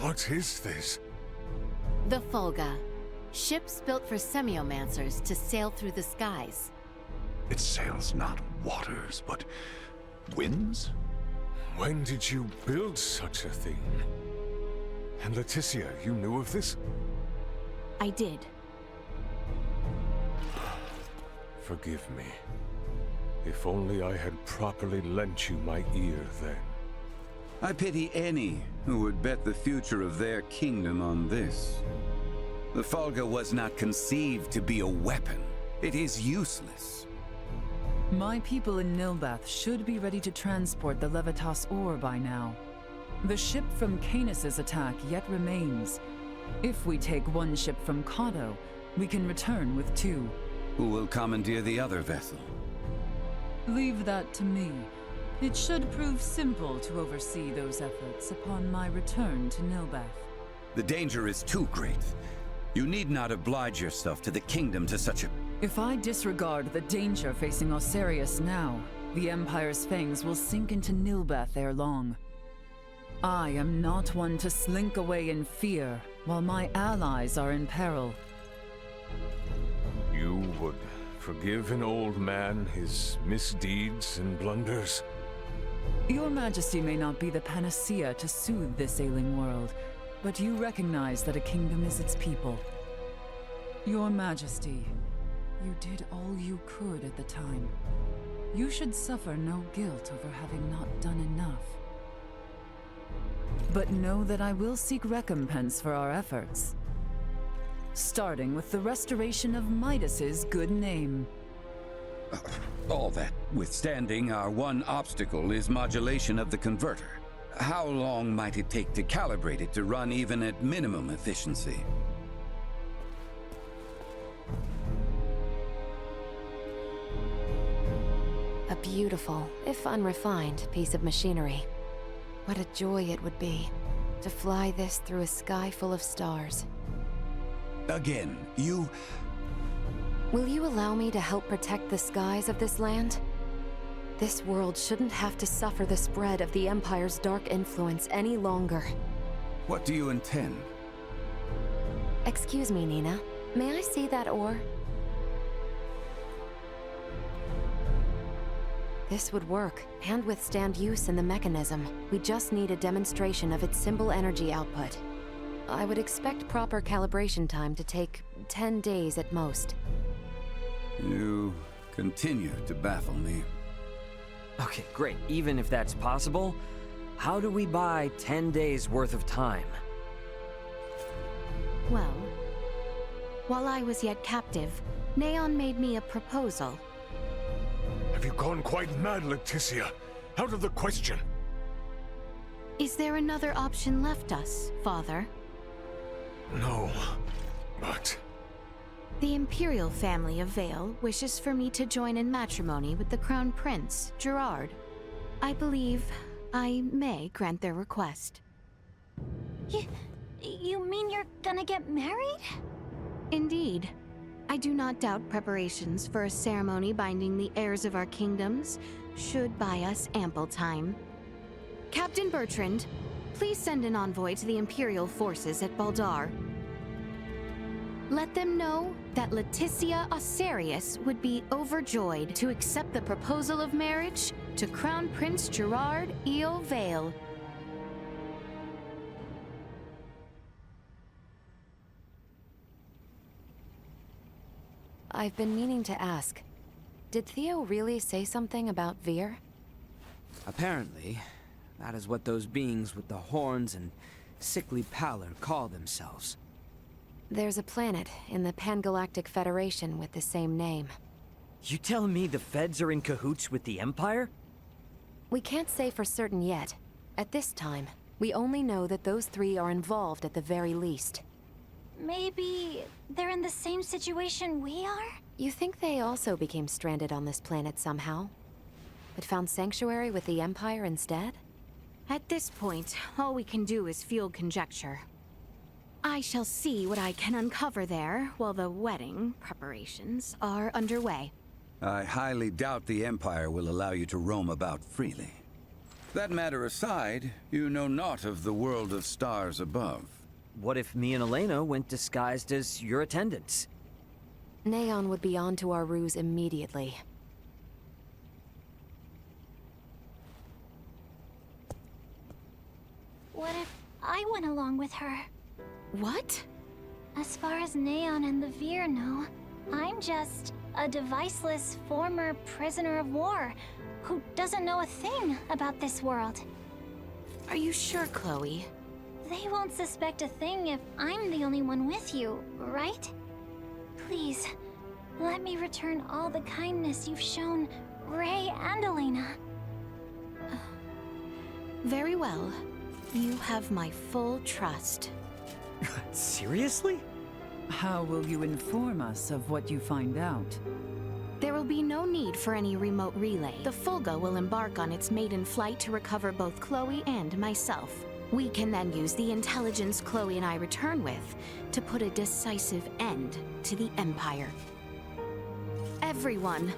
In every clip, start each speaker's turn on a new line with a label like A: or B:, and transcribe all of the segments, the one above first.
A: What is this?
B: The Fulga. Ships built for semiomancers to sail through the skies.
C: It sails not waters, but winds?
A: When did you build such a thing? And Leticia, you knew of this?
B: I did.
A: Forgive me. If only I had properly lent you my ear then.
C: I pity any who would bet the future of their kingdom on this. The Fulga was not conceived to be a weapon. It is useless.
D: My people in Nilbath should be ready to transport the Levitas ore by now. The ship from Canis's attack yet remains. If we take one ship from Cotto, we can return with 2.
C: Who will commandeer the other vessel?
D: Leave that to me. It should prove simple to oversee those efforts upon my return to Nilbath.
C: The danger is too great. You need not oblige yourself to the kingdom to such a...
D: If I disregard the danger facing Aucerius now, the Empire's fangs will sink into Nilbath ere long. I am not one to slink away in fear while my allies are in peril.
A: You would forgive an old man his misdeeds and blunders?
D: Your Majesty may not be the panacea to soothe this ailing world, but you recognize that a kingdom is its people. Your Majesty, you did all you could at the time. You should suffer no guilt over having not done enough. But know that I will seek recompense for our efforts. Starting with the restoration of Midas's good name.
C: All that withstanding, our one obstacle is modulation of the converter. How long might it take to calibrate it to run even at minimum efficiency?
B: A beautiful, if unrefined, piece of machinery. What a joy it would be to fly this through a sky full of stars.
C: Again, you...
B: Will you allow me to help protect the skies of this land? This world shouldn't have to suffer the spread of the Empire's dark influence any longer.
C: What do you intend?
B: Excuse me, Nina. May I see that ore? This would work, and withstand use in the mechanism. We just need a demonstration of its simple energy output. I would expect proper calibration time to take 10 days at most.
C: You continue to baffle me.
E: Okay, great. Even if that's possible, how do we buy 10 days worth of time?
B: Well, while I was yet captive, Neon made me a proposal.
A: Have you gone quite mad, Leticia? Out of the question.
B: Is there another option left us, Father?
A: No, but...
B: The Imperial family of Vale wishes for me to join in matrimony with the Crown Prince, Gerard. I believe I may grant their request.
F: You mean you're gonna get married?
B: Indeed. I do not doubt preparations for a ceremony binding the heirs of our kingdoms should buy us ample time. Captain Bertrand, please send an envoy to the Imperial forces at Baldaar. Let them know that Leticia Aucerius would be overjoyed to accept the proposal of marriage to Crown Prince Gerard Eo Vale. I've been meaning to ask, did Theo really say something about Veer?
E: Apparently, that is what those beings with the horns and sickly pallor call themselves.
B: There's a planet in the Pangalactic Federation with the same name.
E: You telling me the Feds are in cahoots with the Empire?
B: We can't say for certain yet. At this time, we only know that those 3 are involved at the very least.
F: Maybe they're in the same situation we are?
B: You think they also became stranded on this planet somehow? But found sanctuary with the Empire instead? At this point, all we can do is field conjecture. I shall see what I can uncover there while the wedding preparations are underway.
C: I highly doubt the Empire will allow you to roam about freely. That matter aside, you know naught of the world of stars above.
E: What if me and Elena went disguised as your attendants?
B: Neon would be onto our ruse immediately.
F: What if I went along with her?
B: What?
F: As far as Neon and the Veer know, I'm just a deviceless former prisoner of war who doesn't know a thing about this world.
B: Are you sure, Chloe?
F: They won't suspect a thing if I'm the only one with you, right? Please, let me return all the kindness you've shown Ray and Elena.
B: Very well. You have my full trust.
E: Seriously?
D: How will you inform us of what you find out?
B: There will be no need for any remote relay. The Fulga will embark on its maiden flight to recover both Chloe and myself. We can then use the intelligence Chloe and I return with to put a decisive end to the Empire. Everyone,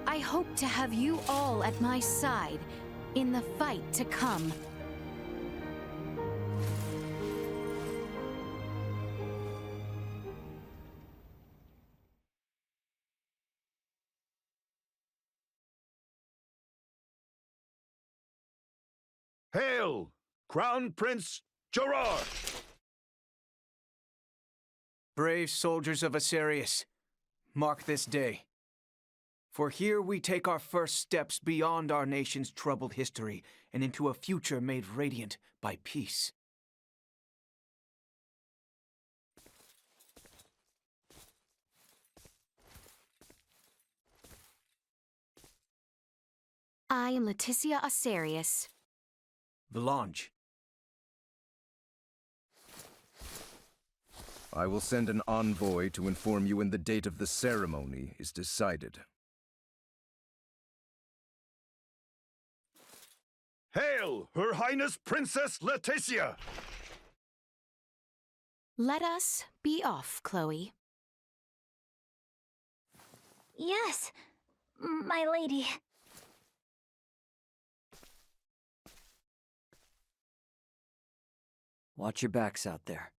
B: I hope to have you all at my side in the fight to come.
A: Hail, Crown Prince Gerard!
G: Brave soldiers of Aucerius, mark this day. For here we take our first steps beyond our nation's troubled history and into a future made radiant by peace.
B: I am Leticia Aucerius.
G: Velanj.
H: I will send an envoy to inform you when the date of the ceremony is decided.
A: Hail, Her Highness Princess Leticia!
B: Let us be off, Chloe.
F: Yes, my lady.
E: Watch your backs out there.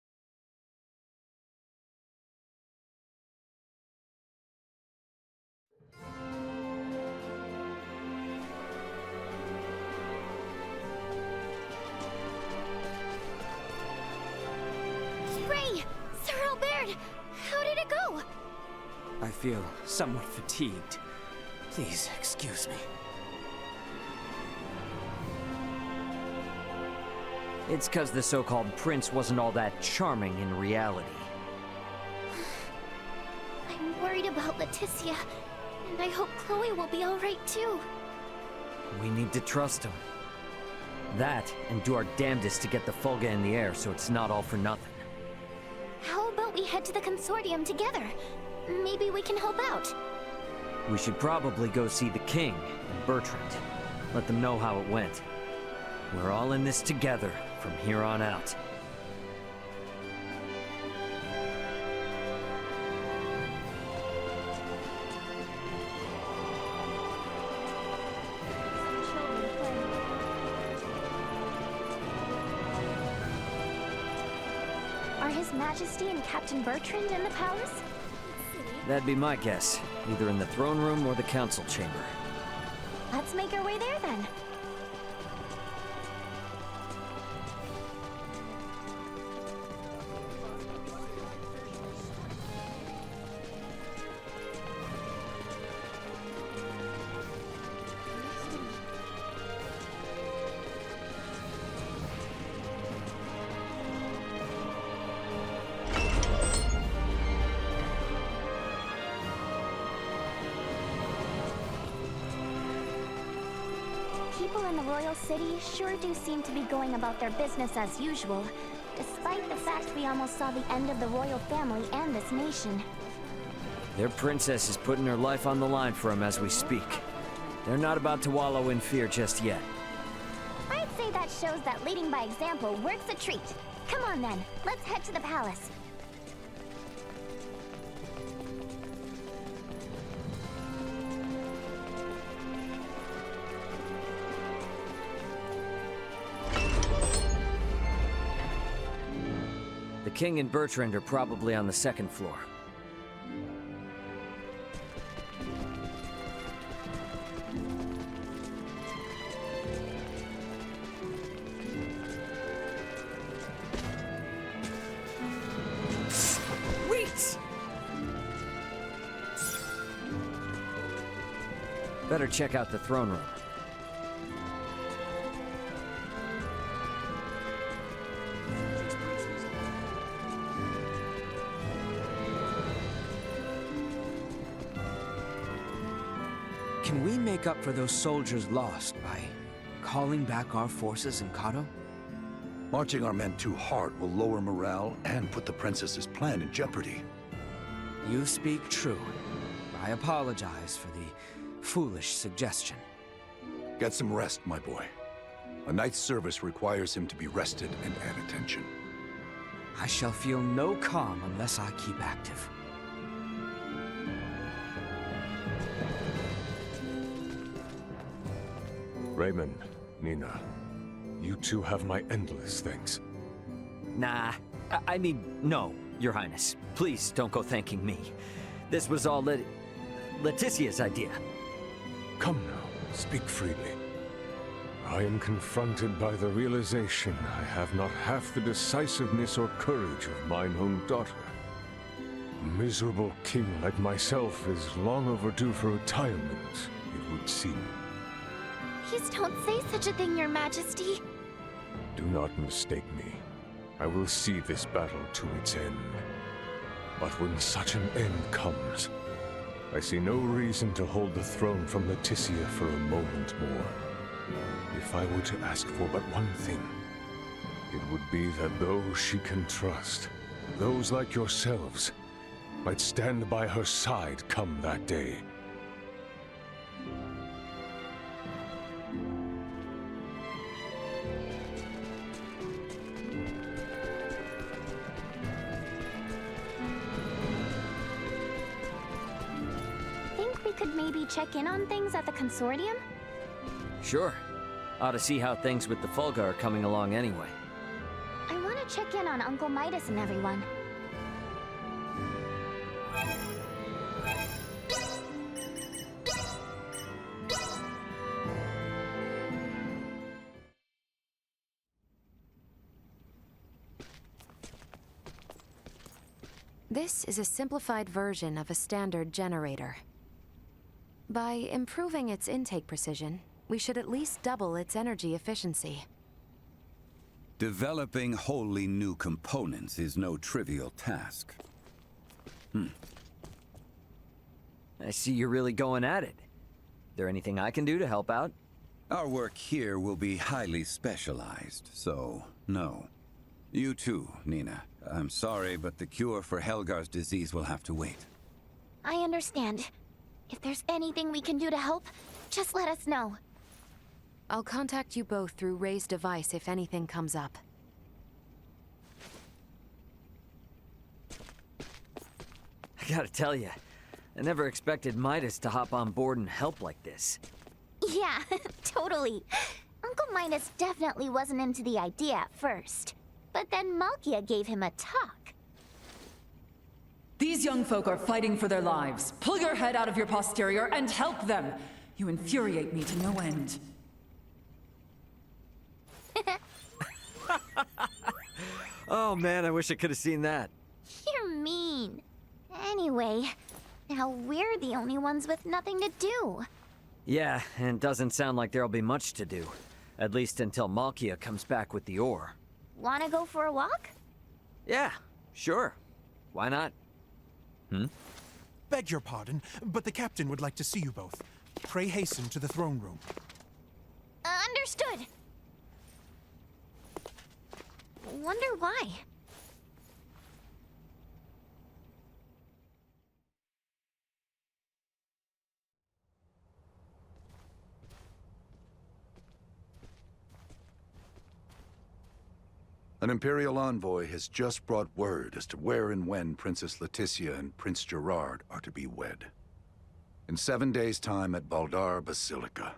F: Ray! Sir Albert! How did it go?
E: I feel somewhat fatigued. Please excuse me. It's 'cause the so-called prince wasn't all that charming in reality.
F: I'm worried about Leticia, and I hope Chloe will be alright too.
E: We need to trust him. That, and do our damnedest to get the Fulga in the air so it's not all for nothing.
F: How about we head to the consortium together? Maybe we can help out.
E: We should probably go see the king and Bertrand. Let them know how it went. We're all in this together from here on out.
F: Are His Majesty and Captain Bertrand in the palace?
E: That'd be my guess, either in the throne room or the council chamber.
F: Let's make our way there then. People in the royal city sure do seem to be going about their business as usual, despite the fact we almost saw the end of the royal family and this nation.
E: Their princess is putting her life on the line for them as we speak. They're not about to wallow in fear just yet.
F: I'd say that shows that leading by example works a treat. Come on then, let's head to the palace.
E: The king and Bertrand are probably on the second floor. Sweet! Better check out the throne room.
I: Can we make up for those soldiers lost by calling back our forces in Kato?
J: Marching our men too hard will lower morale and put the princess's plan in jeopardy.
I: You speak true. I apologize for the foolish suggestion.
J: Get some rest, my boy. A night's service requires him to be rested and at attention.
I: I shall feel no calm unless I keep active.
A: Raymond, Nina, you two have my endless thanks.
E: Nah, I mean, no, Your Highness. Please don't go thanking me. This was all Leticia's idea.
A: Come now, speak freely. I am confronted by the realization I have not half the decisiveness or courage of mine own daughter. A miserable king like myself is long overdue for retirement, it would seem.
F: Please don't say such a thing, Your Majesty.
A: Do not mistake me. I will see this battle to its end. But when such an end comes, I see no reason to hold the throne from Leticia for a moment more. If I were to ask for but one thing, it would be that those she can trust, those like yourselves, might stand by her side come that day.
F: Think we could maybe check in on things at the consortium?
E: Sure. Ought to see how things with the Fulga are coming along anyway.
F: I want to check in on Uncle Midas and everyone.
B: This is a simplified version of a standard generator. By improving its intake precision, we should at least double its energy efficiency.
C: Developing wholly new components is no trivial task.
E: I see you're really going at it. There anything I can do to help out?
C: Our work here will be highly specialized, so no. You too, Nina. I'm sorry, but the cure for Helgar's disease will have to wait.
F: I understand. If there's anything we can do to help, just let us know.
B: I'll contact you both through Ray's device if anything comes up.
E: I gotta tell you, I never expected Midas to hop on board and help like this.
F: Yeah, totally. Uncle Midas definitely wasn't into the idea at first. But then Malkia gave him a talk.
D: These young folk are fighting for their lives. Pull your head out of your posterior and help them. You infuriate me to no end.
E: Oh man, I wish I could have seen that.
F: You're mean. Anyway, now we're the only ones with nothing to do.
E: Yeah, and doesn't sound like there'll be much to do. At least until Malkia comes back with the ore.
F: Wanna go for a walk?
E: Yeah, sure. Why not?
K: Beg your pardon, but the captain would like to see you both. Pray hasten to the throne room.
F: Understood. Wonder why.
J: An Imperial envoy has just brought word as to where and when Princess Leticia and Prince Gerard are to be wed. In 7 days' time at Baldaar Basilica.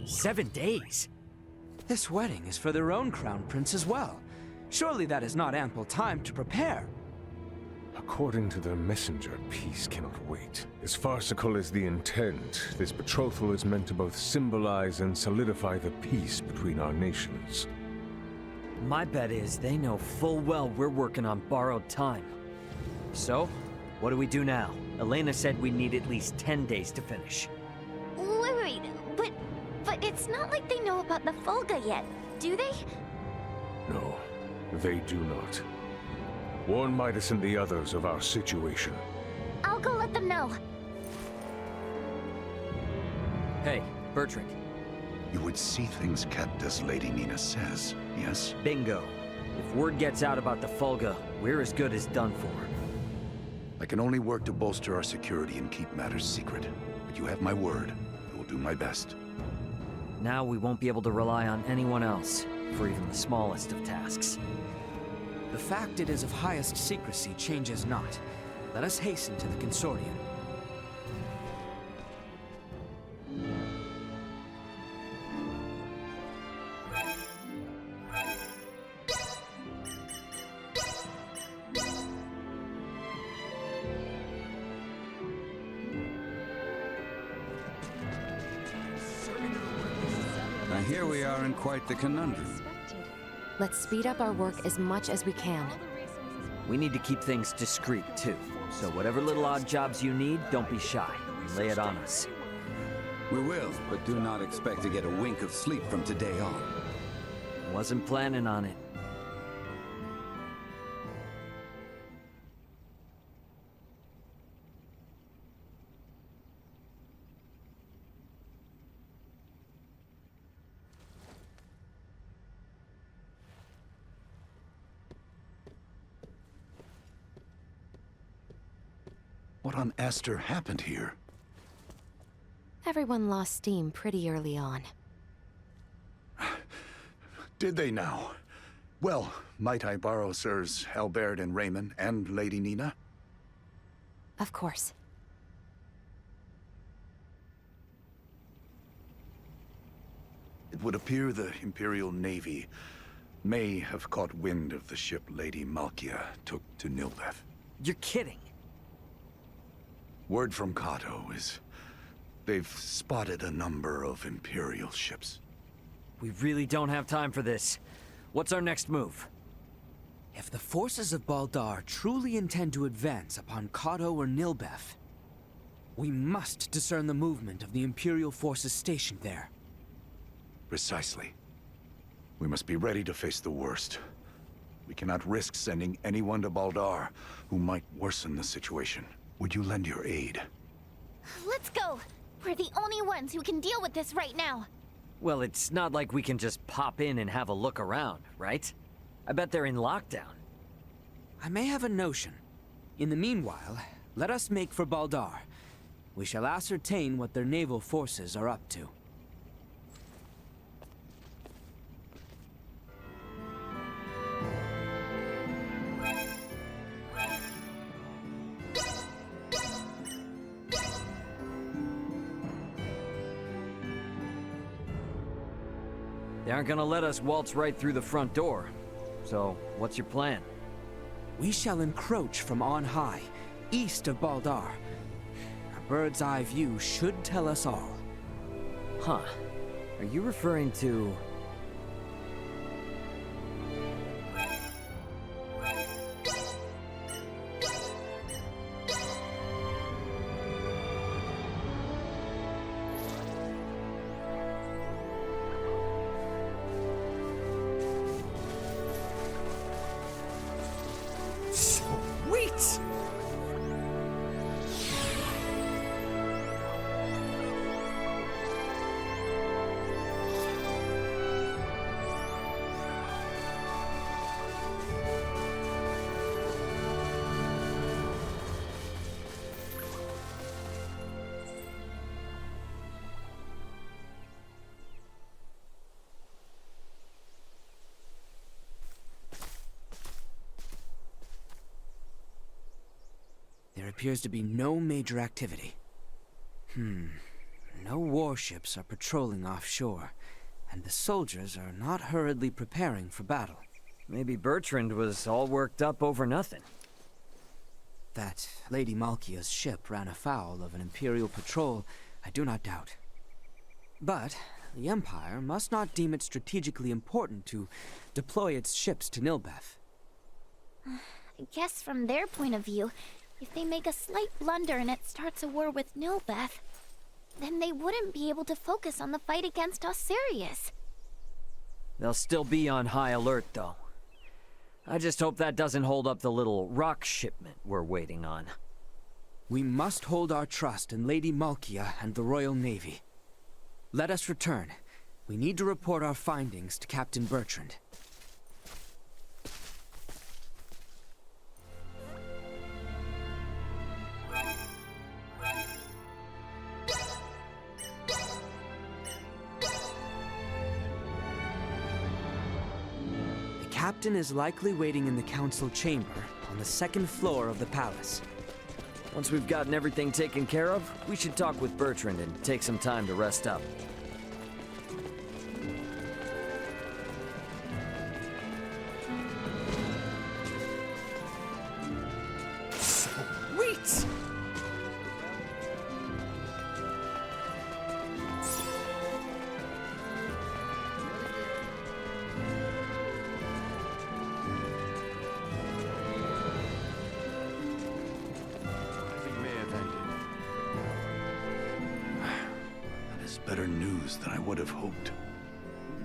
E: 7 days?
I: This wedding is for their own crown prince as well. Surely that is not ample time to prepare.
A: According to the messenger, peace cannot wait. As farcical as the intent, this betrothal is meant to both symbolize and solidify the peace between our nations.
E: My bet is they know full well we're working on borrowed time. So, what do we do now? Elena said we need at least 10 days to finish.
F: Wait, but it's not like they know about the Folga yet, do they?
A: No, they do not. Warn Midas and the others of our situation.
F: I'll go let them know.
E: Hey, Bertrand.
J: You would see things kept as Lady Nina says, yes?
E: Bingo. If word gets out about the Folga, we're as good as done for.
J: I can only work to bolster our security and keep matters secret. But you have my word. I will do my best.
E: Now we won't be able to rely on anyone else, for even the smallest of tasks.
I: The fact it is of highest secrecy changes not. Let us hasten to the Consortium.
C: Now here we are in quite the conundrum.
B: Let's speed up our work as much as we can.
E: We need to keep things discreet, too. So whatever little odd jobs you need, don't be shy. Lay it on us.
C: We will, but do not expect to get a wink of sleep from today on.
E: Wasn't planning on it.
J: What on Aster happened here?
B: Everyone lost steam pretty early on.
J: Did they now? Well, might I borrow Sirs Albert and Raymond and Lady Nina?
B: Of course.
J: It would appear the Imperial Navy may have caught wind of the ship Lady Malkia took to Nilbeth.
E: You're kidding.
J: Word from Kato is they've spotted a number of Imperial ships.
E: We really don't have time for this. What's our next move?
I: If the forces of Baldaar truly intend to advance upon Kato or Nilbeth, we must discern the movement of the Imperial forces stationed there.
J: Precisely. We must be ready to face the worst. We cannot risk sending anyone to Baldaar who might worsen the situation. Would you lend your aid?
F: Let's go! We're the only ones who can deal with this right now.
E: Well, it's not like we can just pop in and have a look around, right? I bet they're in lockdown.
I: I may have a notion. In the meanwhile, let us make for Baldaar. We shall ascertain what their naval forces are up to.
E: They aren't gonna let us waltz right through the front door. So, what's your plan?
I: We shall encroach from on high, east of Baldaar. A bird's eye view should tell us all.
E: Huh. Are you referring to...
I: Sweet! There appears to be no major activity. No warships are patrolling offshore, and the soldiers are not hurriedly preparing for battle.
E: Maybe Bertrand was all worked up over nothing.
I: That Lady Malkia's ship ran afoul of an Imperial patrol, I do not doubt. But the Empire must not deem it strategically important to deploy its ships to Nilbeth.
F: I guess from their point of view, if they make a slight blunder and it starts a war with Nilbeth, then they wouldn't be able to focus on the fight against Aucerius.
E: They'll still be on high alert, though. I just hope that doesn't hold up the little rock shipment we're waiting on.
I: We must hold our trust in Lady Malkia and the Royal Navy. Let us return. We need to report our findings to Captain Bertrand. The captain is likely waiting in the council chamber on the second floor of the palace.
E: Once we've gotten everything taken care of, we should talk with Bertrand and take some time to rest up.
I: Sweet!
J: Better news than I would have hoped.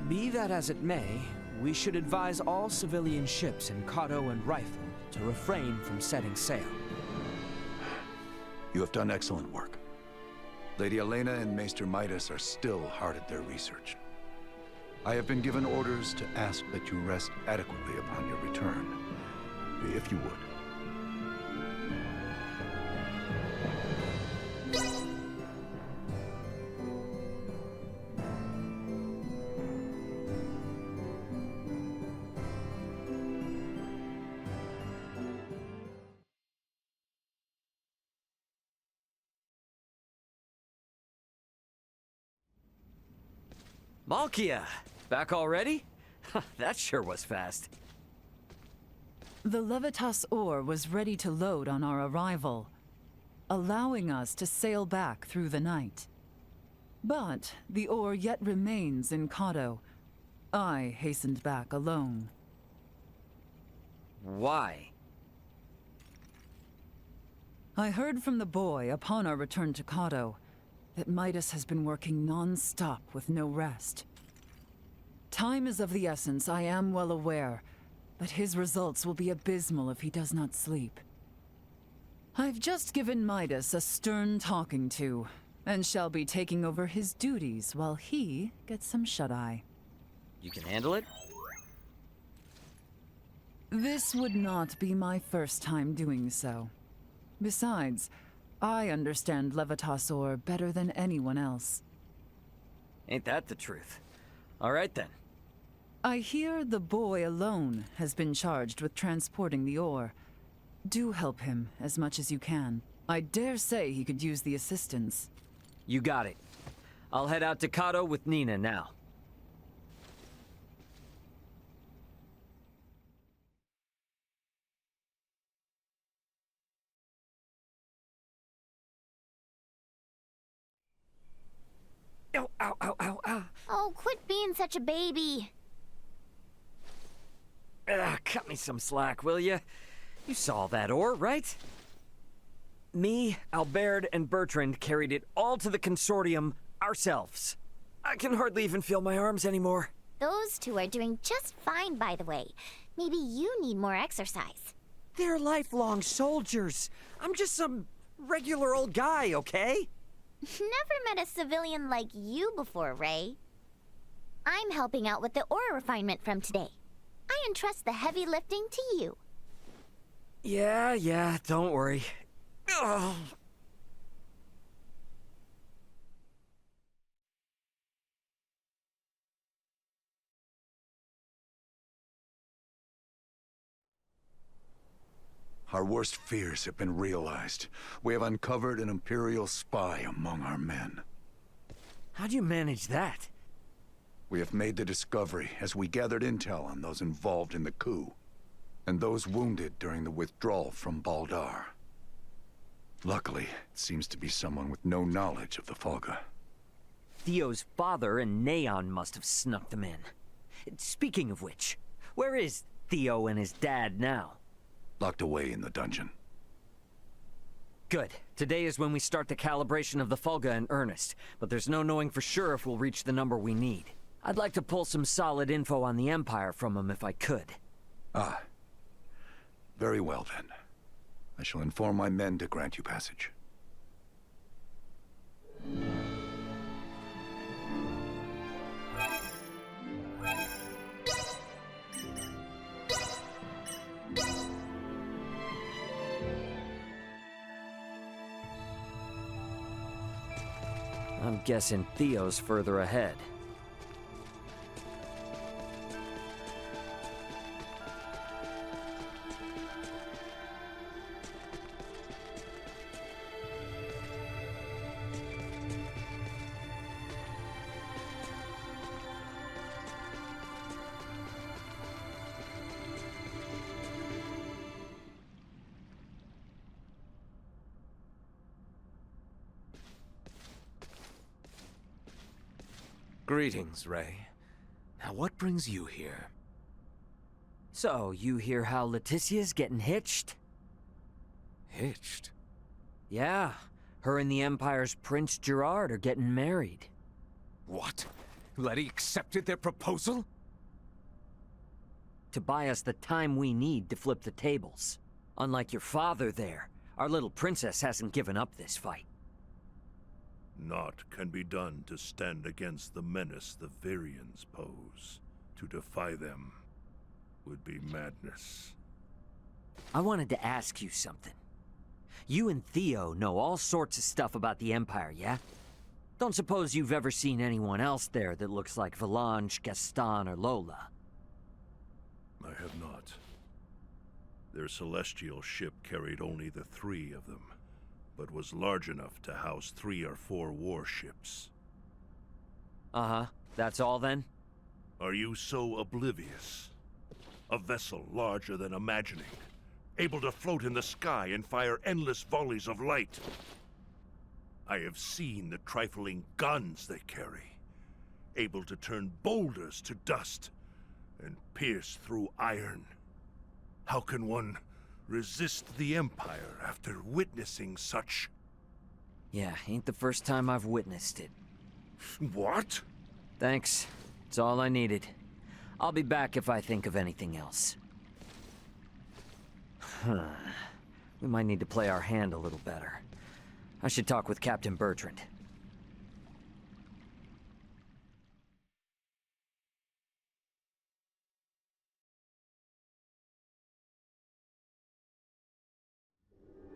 I: Be that as it may, we should advise all civilian ships in Kato and Rifle to refrain from setting sail.
J: You have done excellent work. Lady Elena and Maester Midas are still hard at their research. I have been given orders to ask that you rest adequately upon your return, if you would.
E: Malkia! Back already? That sure was fast.
D: The Levitas ore was ready to load on our arrival, allowing us to sail back through the night. But the ore yet remains in Kato. I hastened back alone.
E: Why?
D: I heard from the boy upon our return to Kato that Midas has been working non-stop with no rest. Time is of the essence, I am well aware, but his results will be abysmal if he does not sleep. I've just given Midas a stern talking to, and shall be taking over his duties while he gets some shut-eye.
E: You can handle it?
D: This would not be my first time doing so. Besides, I understand Levitas ore better than anyone else.
E: Ain't that the truth? All right then.
D: I hear the boy alone has been charged with transporting the ore. Do help him as much as you can. I dare say he could use the assistance.
E: You got it. I'll head out to Kato with Nina now. Ow, ow, ow, ow, ow.
F: Oh, quit being such a baby.
E: Cut me some slack, will ya? You saw that ore, right? Me, Albert, and Bertrand carried it all to the consortium ourselves. I can hardly even feel my arms anymore.
F: Those two are doing just fine, by the way. Maybe you need more exercise.
E: They're lifelong soldiers. I'm just some regular old guy, okay?
F: Never met a civilian like you before, Ray. I'm helping out with the ore refinement from today. I entrust the heavy lifting to you.
E: Yeah, don't worry. Ugh.
J: Our worst fears have been realized. We have uncovered an Imperial spy among our men.
E: How do you manage that?
J: We have made the discovery as we gathered intel on those involved in the coup, and those wounded during the withdrawal from Baldaar. Luckily, it seems to be someone with no knowledge of the Folga.
E: Theo's father and Neon must have snuck them in. Speaking of which, where is Theo and his dad now?
J: Locked away in the dungeon.
E: Good. Today is when we start the calibration of the Folga in earnest, but there's no knowing for sure if we'll reach the number we need. I'd like to pull some solid info on the Empire from him if I could.
J: Ah. Very well, then. I shall inform my men to grant you passage.
E: I'm guessing Theo's further ahead.
L: Greetings, Ray. Now what brings you here?
E: So, you hear how Leticia's getting hitched?
L: Hitched?
E: Yeah, her and the Empire's Prince Gerard are getting married.
L: What? Letty accepted their proposal?
E: To buy us the time we need to flip the tables. Unlike your father there, our little princess hasn't given up this fight.
M: Naught can be done to stand against the menace the Virians pose. To defy them would be madness.
E: I wanted to ask you something. You and Theo know all sorts of stuff about the Empire, yeah? Don't suppose you've ever seen anyone else there that looks like Velanj, Gaston, or Lola?
M: I have not. Their celestial ship carried only the 3 of them, but was large enough to house 3 or 4 warships.
E: Uh-huh. That's all then?
M: Are you so oblivious? A vessel larger than imagining, able to float in the sky and fire endless volleys of light. I have seen the trifling guns they carry, able to turn boulders to dust and pierce through iron. How can one resist the Empire after witnessing such?
E: Yeah, ain't the first time I've witnessed it.
M: What?
E: Thanks. It's all I needed. I'll be back if I think of anything else. We might need to play our hand a little better. I should talk with Captain Bertrand.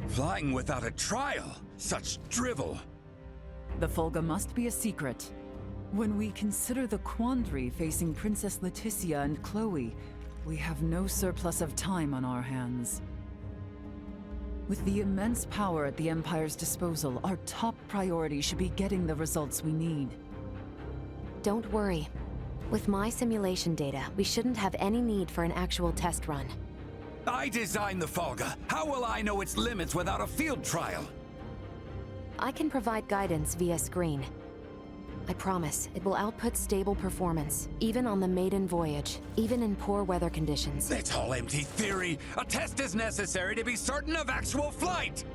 C: Flying without a trial? Such drivel!
D: The Folga must be a secret. When we consider the quandary facing Princess Leticia and Chloe, we have no surplus of time on our hands. With the immense power at the Empire's disposal, our top priority should be getting the results we need.
B: Don't worry. With my simulation data, we shouldn't have any need for an actual test run.
C: I designed the Folga. How will I know its limits without a field trial?
B: I can provide guidance via screen. I promise, it will output stable performance, even on the maiden voyage, even in poor weather conditions.
C: It's all empty theory. A test is necessary to be certain of actual flight.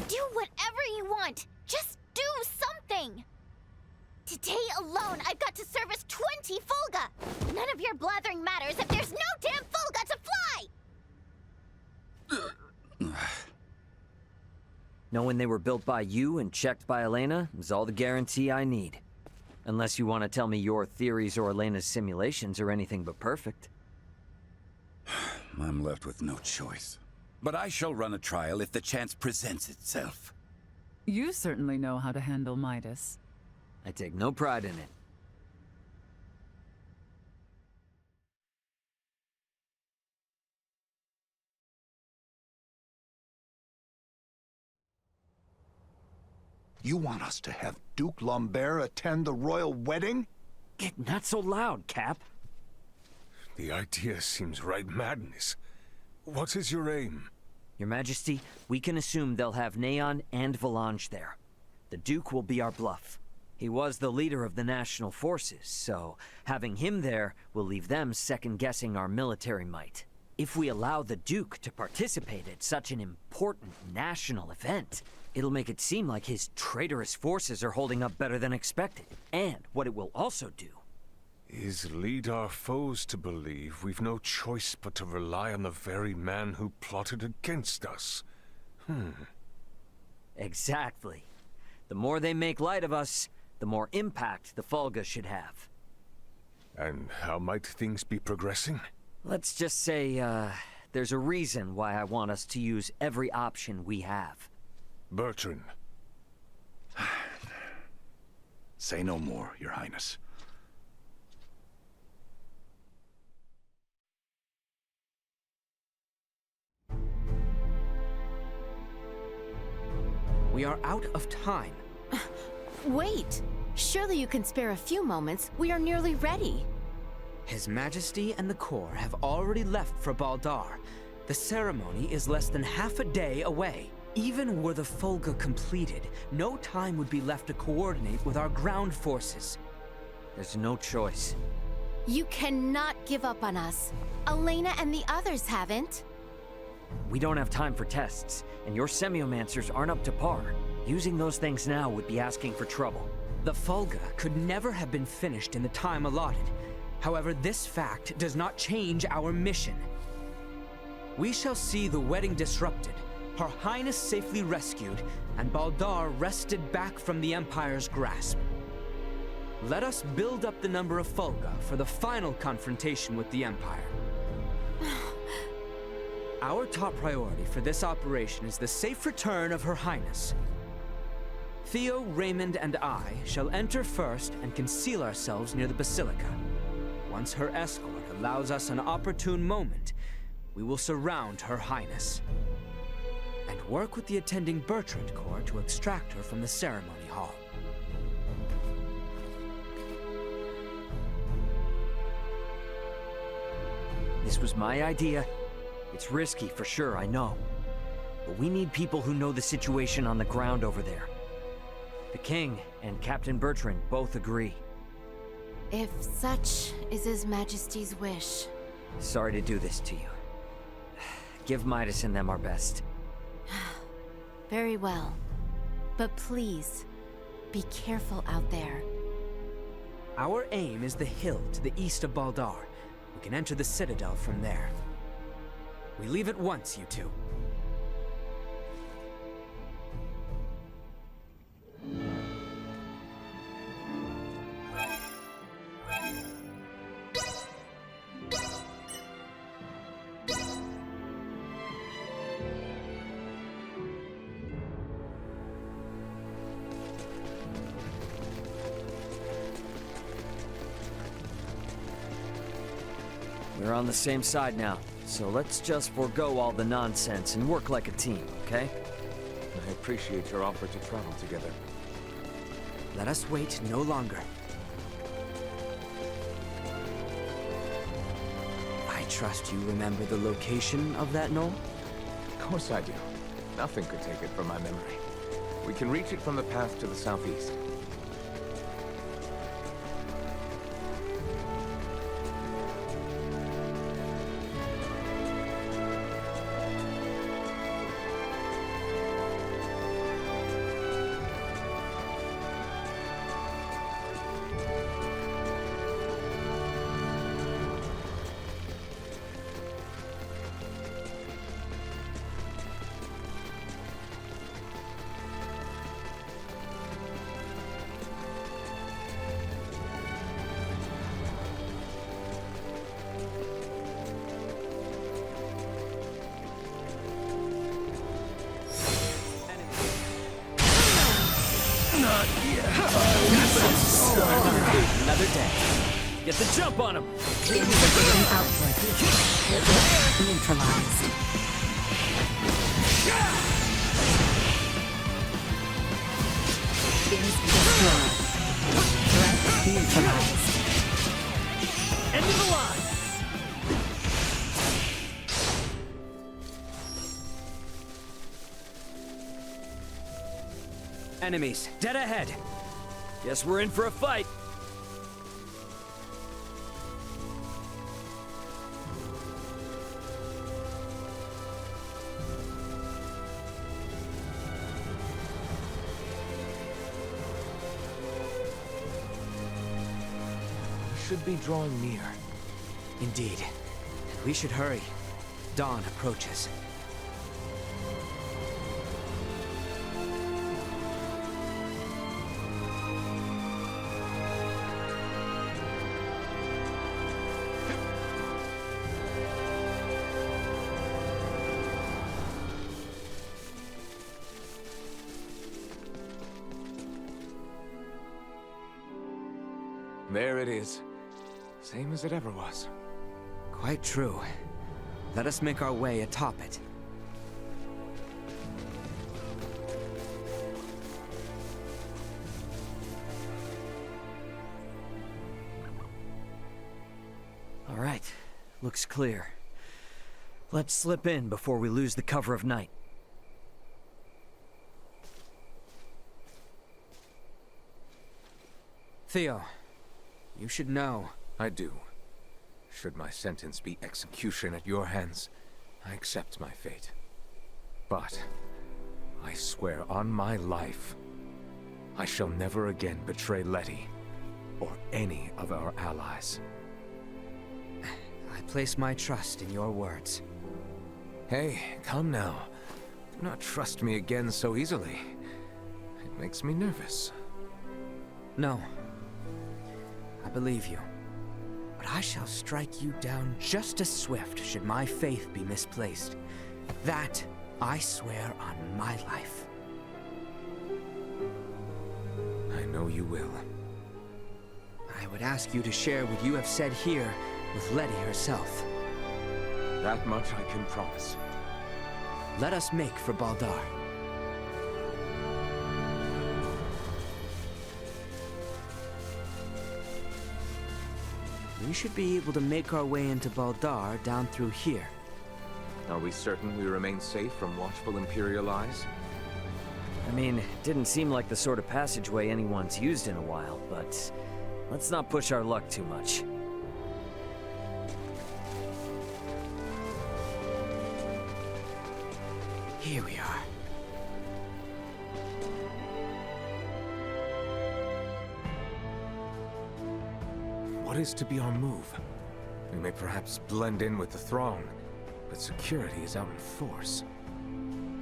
F: Do whatever you want. Just do something. Today alone, I've got to service 20 Folga. None of your blathering matters if there's no damn Folga to fly.
E: Knowing they were built by you and checked by Elena is all the guarantee I need. Unless you want to tell me your theories or Elena's simulations are anything but perfect.
C: I'm left with no choice. But I shall run a trial if the chance presents itself.
D: You certainly know how to handle Midas.
E: I take no pride in it.
J: You want us to have Duke Lambert attend the royal wedding?
E: Not so loud, Cap.
A: The idea seems right madness. What is your aim?
E: Your Majesty, we can assume they'll have Neon and Velanj there. The Duke will be our bluff. He was the leader of the national forces, so having him there will leave them second-guessing our military might. If we allow the Duke to participate at such an important national event, it'll make it seem like his traitorous forces are holding up better than expected. And what it will also do
A: is lead our foes to believe we've no choice but to rely on the very man who plotted against us.
E: Exactly. The more they make light of us, the more impact the Fulga should have.
A: And how might things be progressing?
E: Let's just say, there's a reason why I want us to use every option we have.
A: Bertrand.
J: Say no more, Your Highness.
I: We are out of time.
B: Wait! Surely you can spare a few moments. We are nearly ready.
I: His Majesty and the Corps have already left for Baldaar. The ceremony is less than half a day away. Even were the Fulga completed, no time would be left to coordinate with our ground forces.
E: There's no choice.
B: You cannot give up on us. Elena and the others haven't.
E: We don't have time for tests, and your semiomancers aren't up to par. Using those things now would be asking for trouble.
I: The Fulga could never have been finished in the time allotted. However, this fact does not change our mission. We shall see the wedding disrupted, Her Highness safely rescued, and Baldaar wrested back from the Empire's grasp. Let us build up the number of Fulga for the final confrontation with the Empire. Our top priority for this operation is the safe return of Her Highness. Theo, Raymond, and I shall enter first and conceal ourselves near the Basilica. Once her escort allows us an opportune moment, we will surround Her Highness and work with the attending Bertrand Corps to extract her from the ceremony hall.
E: This was my idea. It's risky for sure, I know. But we need people who know the situation on the ground over there. The King and Captain Bertrand both agree.
B: If such is His Majesty's wish.
E: Sorry to do this to you. Give Midas and them our best.
B: Very well. But please, be careful out there.
I: Our aim is the hill to the east of Baldaar. We can enter the Citadel from there. We leave at once, you two.
E: We're on the same side now, so let's just forego all the nonsense and work like a team, okay?
L: I appreciate your offer to travel together.
I: Let us wait no longer. I trust you remember the location of that knoll?
L: Of course I do. Nothing could take it from my memory. We can reach it from the path to the southeast.
I: Another day.
E: Get the jump on him!
B: Output. Neutralized.
D: is destroyed. Threat neutralized.
E: End of the line!
I: Enemies, dead ahead.
E: Guess we're in for a fight.
L: Should be drawing near.
I: Indeed. And we should hurry. Dawn approaches.
L: There it is. Same as it ever was.
I: Quite true. Let us make our way atop it.
E: All right, looks clear. Let's slip in before we lose the cover of night.
I: Theo, you should know.
L: I do. Should my sentence be execution at your hands, I accept my fate. But I swear on my life, I shall never again betray Letty or any of our allies.
I: I place my trust in your words.
L: Hey, come now. Do not trust me again so easily. It makes me nervous.
I: No. I believe you. But I shall strike you down just as swift should my faith be misplaced. That I swear on my life.
L: I know you will.
I: I would ask you to share what you have said here with Letty herself.
L: That much I can promise.
I: Let us make for Baldaar. We should be able to make our way into Baldaar down through here.
L: Are we certain we remain safe from watchful Imperial eyes?
E: I mean, it didn't seem like the sort of passageway anyone's used in a while, but let's not push our luck too much.
I: Here we are.
L: What is to be our move? We may perhaps blend in with the throng, but security is out in force.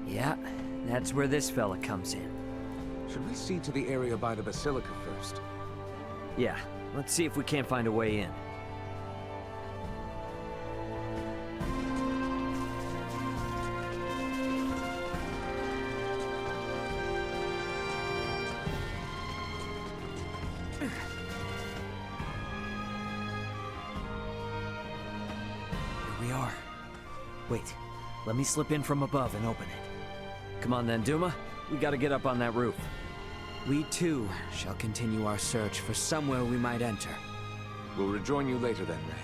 E: Yeah, that's where this fella comes in.
L: Should we see to the area by the Basilica first?
E: Yeah, let's see if we can't find a way in. Wait, let me slip in from above and open it. Come on then, Duma. We gotta get up on that roof.
I: We too shall continue our search for somewhere we might enter.
L: We'll rejoin you later then, Ray.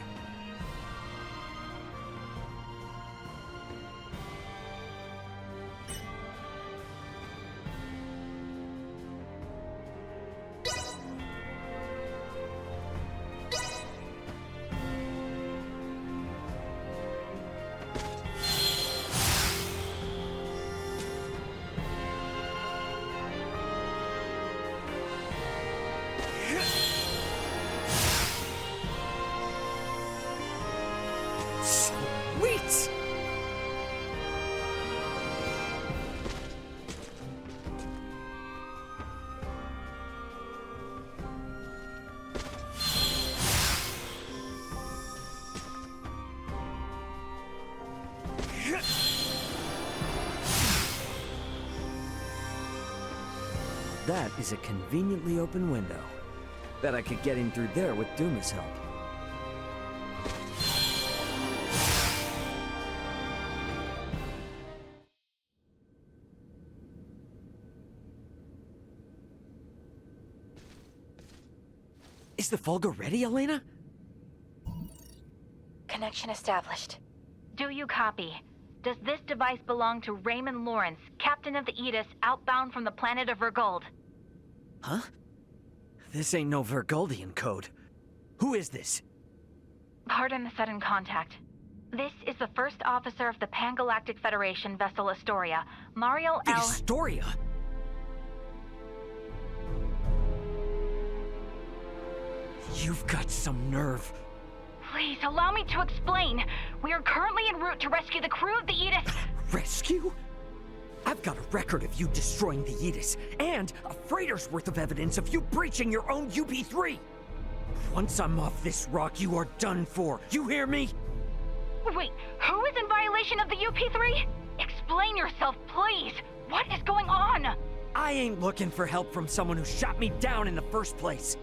E: Sweet! That is a conveniently open window. Bet I could get in through there with Duma's help. Is the Vulgar ready, Elena?
B: Connection established.
N: Do you copy? Does this device belong to Raymond Lawrence, captain of the Aegis, outbound from the planet of Vergold?
E: Huh? This ain't no Vergoldian code. Who is this?
N: Pardon the sudden contact. This is the first officer of the Pan-Galactic Federation vessel Astoria, Marielle
E: The Astoria? You've got some nerve.
N: Please, allow me to explain. We are currently en route to rescue the crew of the Aegis.
E: Rescue? I've got a record of you destroying the Aegis, and a freighter's worth of evidence of you breaching your own UP-3. Once I'm off this rock, you are done for. You hear me?
N: Wait, who is in violation of the UP-3? Explain yourself, please. What is going on?
E: I ain't looking for help from someone who shot me down in the first place.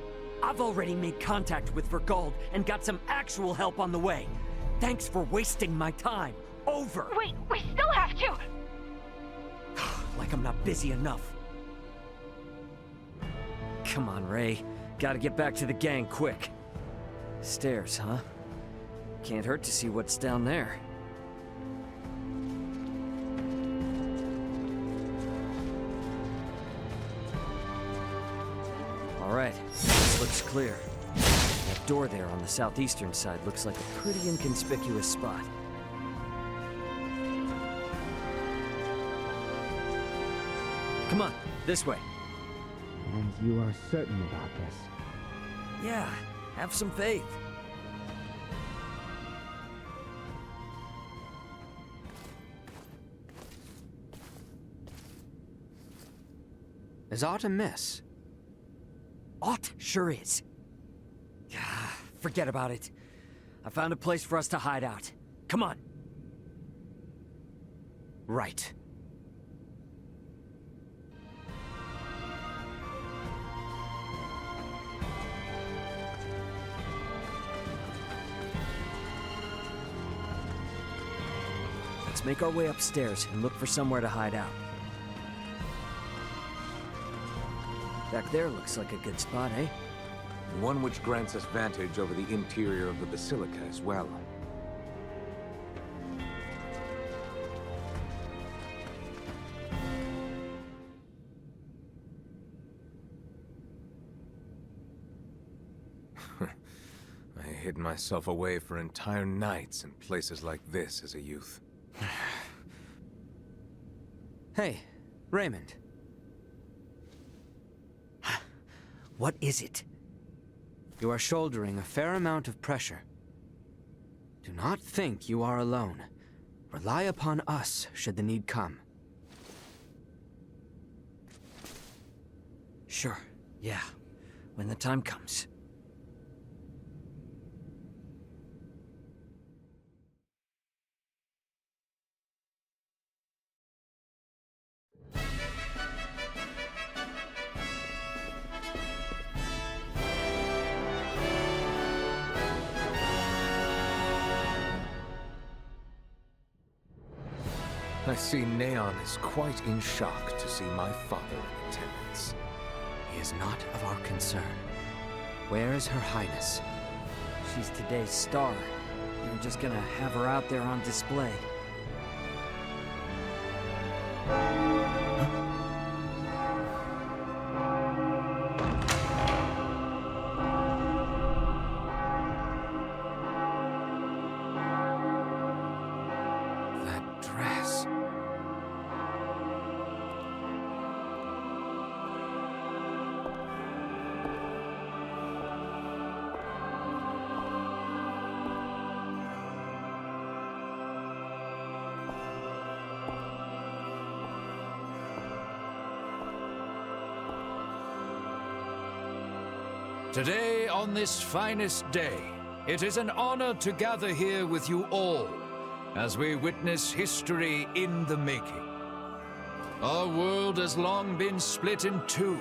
E: I've already made contact with Vergold and got some actual help on the way. Thanks for wasting my time. Over.
N: Wait, we still have to.
E: Like I'm not busy enough. Come on, Ray. Gotta get back to the gang quick. Stairs, huh? Can't hurt to see what's down there. Alright, this looks clear. That door there on the southeastern side looks like a pretty inconspicuous spot. Come on, this way.
O: And you are certain about this?
E: Yeah, have some faith.
I: Is aught amiss?
E: Aught sure is. Forget about it. I found a place for us to hide out. Come on.
I: Right.
E: Let's make our way upstairs and look for somewhere to hide out. Back there looks like a good spot, eh?
L: And one which grants us vantage over the interior of the Basilica as well. I hid myself away for entire nights in places like this as a youth.
I: Hey, Raymond.
E: What is it?
I: You are shouldering a fair amount of pressure. Do not think you are alone. Rely upon us should the need come.
E: Sure, yeah. When the time comes.
L: I see Neon is quite in shock to see my father in attendance.
I: He is not of our concern. Where is Her Highness?
E: She's today's star. You're just gonna have her out there on display.
P: Today, on this finest day, it is an honor to gather here with you all as we witness history in the making. Our world has long been split in two,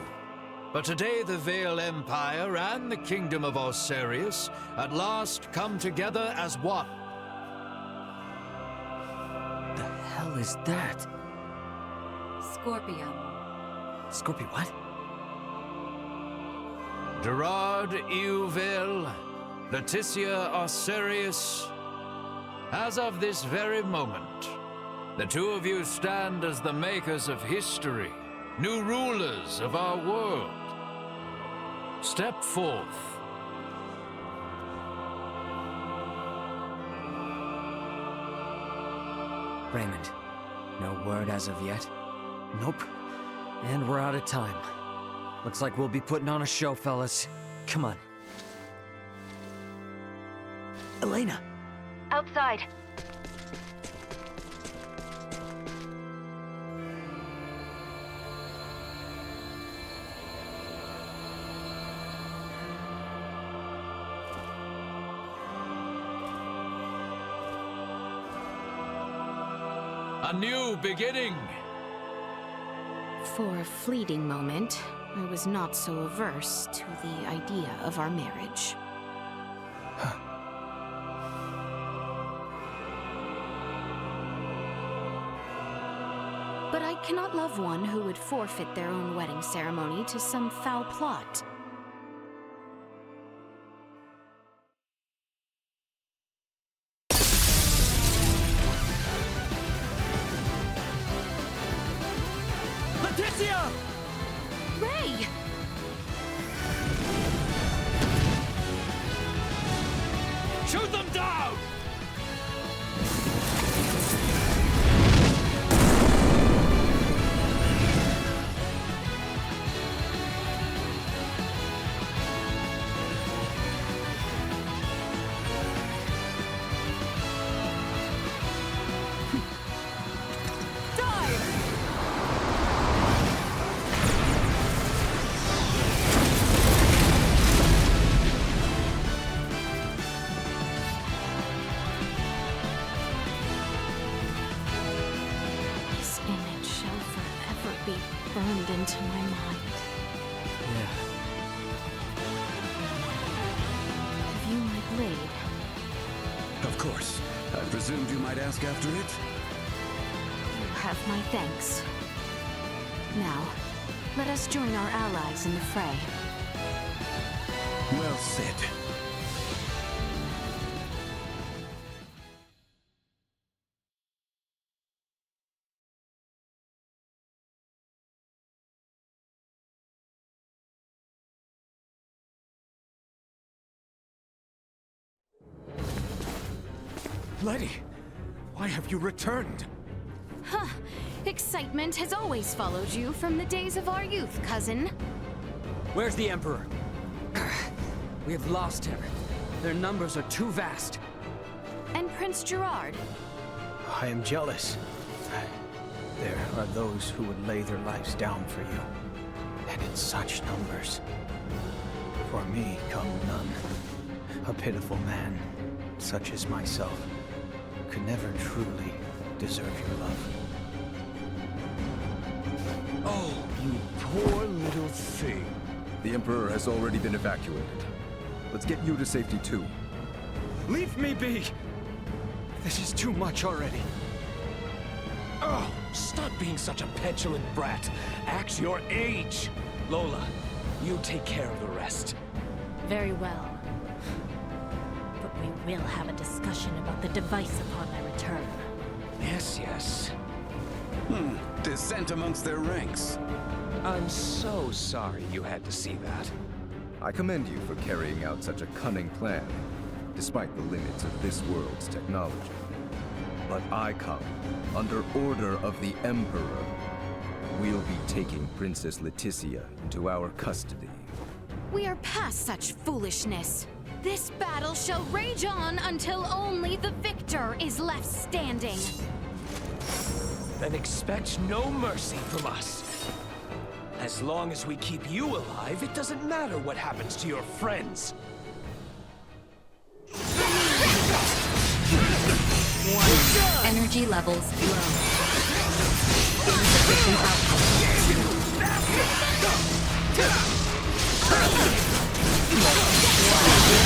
P: but today the Veil Empire and the Kingdom of Aucerius at last come together as one.
E: The hell is that?
B: Scorpion.
E: Scorpio what?
P: Gerard Euville, Leticia Aucerius, as of this very moment, the two of you stand as the makers of history, new rulers of our world. Step forth.
E: Raymond, no word as of yet? Nope. And we're out of time. Looks like we'll be putting on a show, fellas. Come on. Elena!
N: Outside.
P: A new beginning.
B: For a fleeting moment, I was not so averse to the idea of our marriage. But I cannot love one who would forfeit their own wedding ceremony to some foul plot.
E: Leticia!
B: Ray!
E: Shoot them down!
B: Burned into my mind.
E: Yeah.
B: Have you my blade?
C: Of course. I presumed you might ask after it.
B: You have my thanks. Now, let us join our allies in the fray.
C: Well said.
G: Lady, why have you returned?
B: Huh. Excitement has always followed you from the days of our youth, cousin.
E: Where's the Emperor? We have lost him. Their numbers are too vast.
B: And Prince Gerard.
G: I am jealous. There are those who would lay their lives down for you. And in such numbers. For me come none. A pitiful man, such as myself, could never truly deserve your love.
A: Oh, you poor little thing.
H: The Emperor has already been evacuated. Let's get you to safety too.
G: Leave me be! This is too much already.
Q: Oh, stop being such a petulant brat. Act your age. Lola, you take care of the rest.
R: Very well. But we will have a discussion about the device upon my return.
Q: Yes, yes.
C: Dissent amongst their ranks.
Q: I'm so sorry you had to see that.
H: I commend you for carrying out such a cunning plan, despite the limits of this world's technology. But I come under order of the Emperor. We'll be taking Princess Leticia into our custody.
B: We are past such foolishness. This battle shall rage on until only the victor is left standing.
Q: Then expect no mercy from us. As long as we keep you alive, it doesn't matter what happens to your friends.
R: Energy levels low. Insufficient output.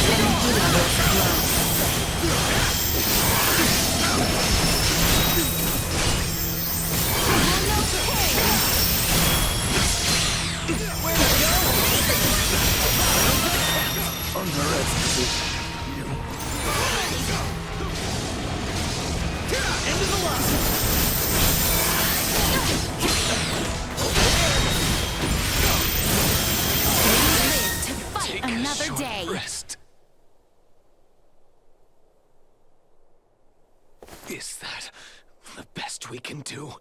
R: Energy levels low.
Q: Way to go! Is that the best we can do?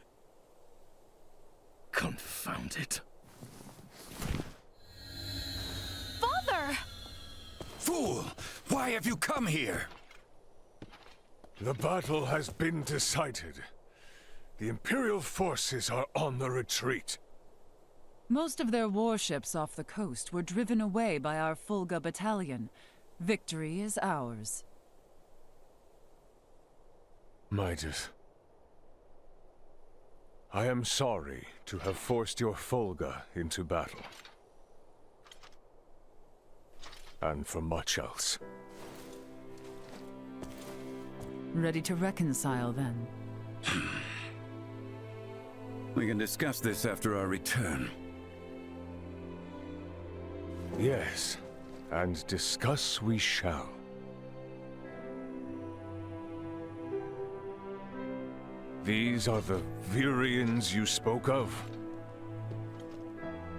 Q: Confound it.
N: Father!
C: Fool! Why have you come here?
A: The battle has been decided. The Imperial forces are on the retreat.
D: Most of their warships off the coast were driven away by our Fulga battalion. Victory is ours.
A: Midas, I am sorry to have forced your Fulga into battle. And for much else.
D: Ready to reconcile, then?
C: We can discuss this after our return.
A: Yes, and discuss we shall. These are the Virians you spoke of?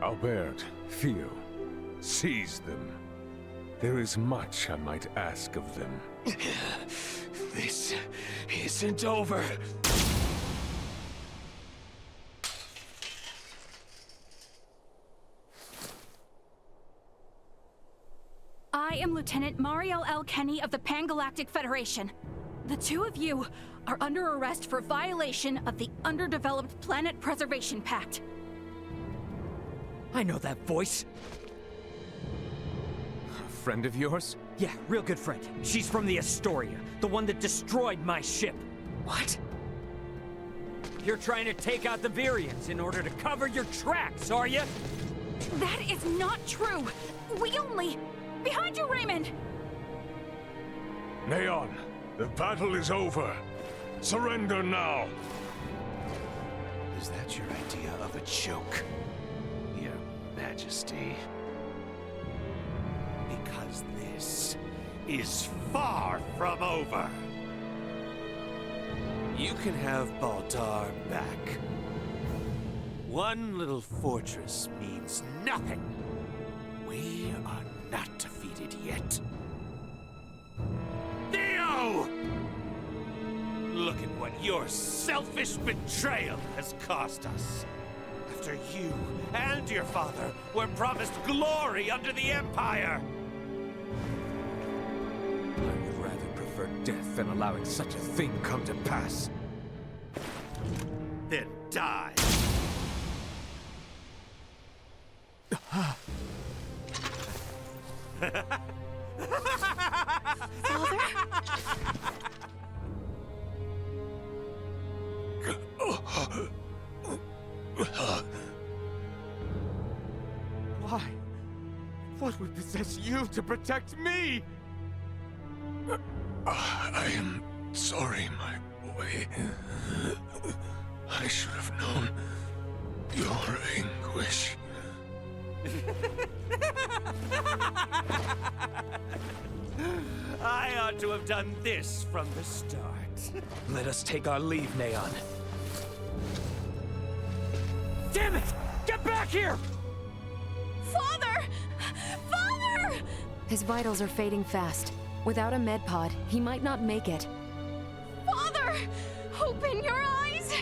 A: Albert, Theo, seize them. There is much I might ask of them.
Q: This isn't over.
N: I am Lieutenant Marielle L. Kenny of the Pan-Galactic Federation. The two of you are under arrest for violation of the Underdeveloped Planet Preservation Pact.
E: I know that voice.
L: A friend of yours?
E: Yeah, real good friend. She's from the Astoria, the one that destroyed my ship.
Q: What?
E: You're trying to take out the Virians in order to cover your tracks, are you?
N: That is not true. We only... Behind you, Raymond!
A: Neon, the battle is over. Surrender now.
Q: Is that your idea of a joke, Your Majesty? Because this is far from over. You can have Baldaar back. One little fortress means nothing. We are not defeated yet. Theo! Look at what your selfish betrayal has cost us. After you and your father were promised glory under the Empire.
L: I would rather prefer death than allowing such a thing come to pass.
Q: Then die.
N: Father?
L: Why? What would possess you to protect me?
A: I am sorry, my boy. I should have known your anguish.
Q: I ought to have done this from the start.
L: Let us take our leave, Neon.
E: Damn it! Get back here!
N: Father! Father!
B: His vitals are fading fast. Without a med pod, he might not make it.
N: Father! Open your eyes!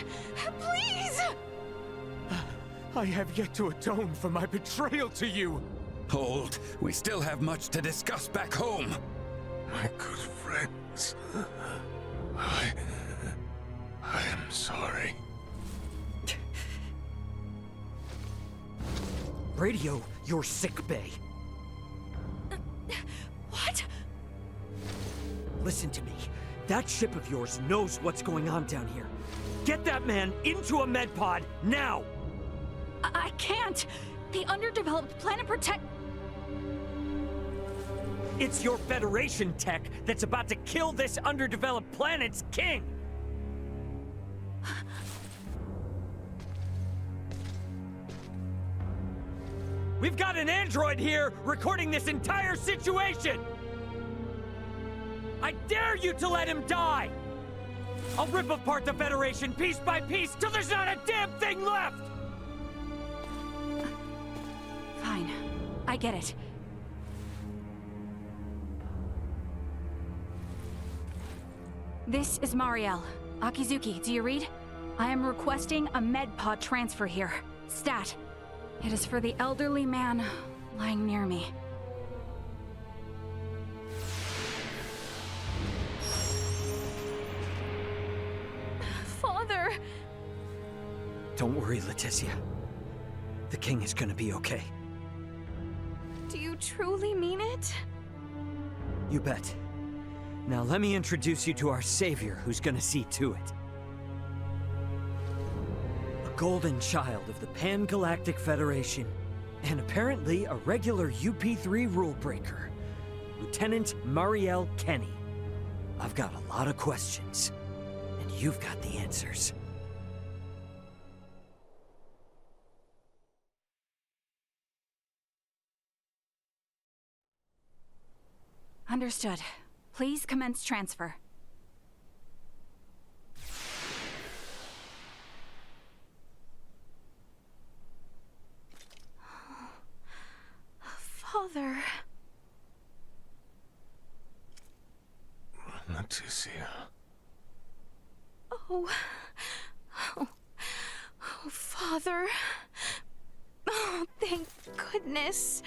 N: Please!
L: I have yet to atone for my betrayal to you.
C: Hold. We still have much to discuss back home.
A: My good friends, I am sorry.
E: Radio your sick bay.
N: What?
E: Listen to me. That ship of yours knows what's going on down here. Get that man into a med pod now!
N: I can't. The underdeveloped planet protect...
E: It's your Federation tech that's about to kill this underdeveloped planet's king! We've got an android here recording this entire situation! I dare you to let him die! I'll rip apart the Federation piece by piece till there's not a damn thing left!
N: Fine. I get it. This is Marielle. Akizuki, do you read? I am requesting a medpod transfer here. Stat. It is for the elderly man lying near me. Father!
E: Don't worry, Leticia. The king is gonna be okay.
N: Do you truly mean it?
E: You bet. Now let me introduce you to our savior, who's gonna see to it. A golden child of the Pan-Galactic Federation, and apparently a regular UP3 rule breaker, Lieutenant Marielle Kenny. I've got a lot of questions, and you've got the answers.
N: Understood. Please commence transfer. Father...
A: Leticia.
N: Oh... Oh, Father... Oh, thank goodness.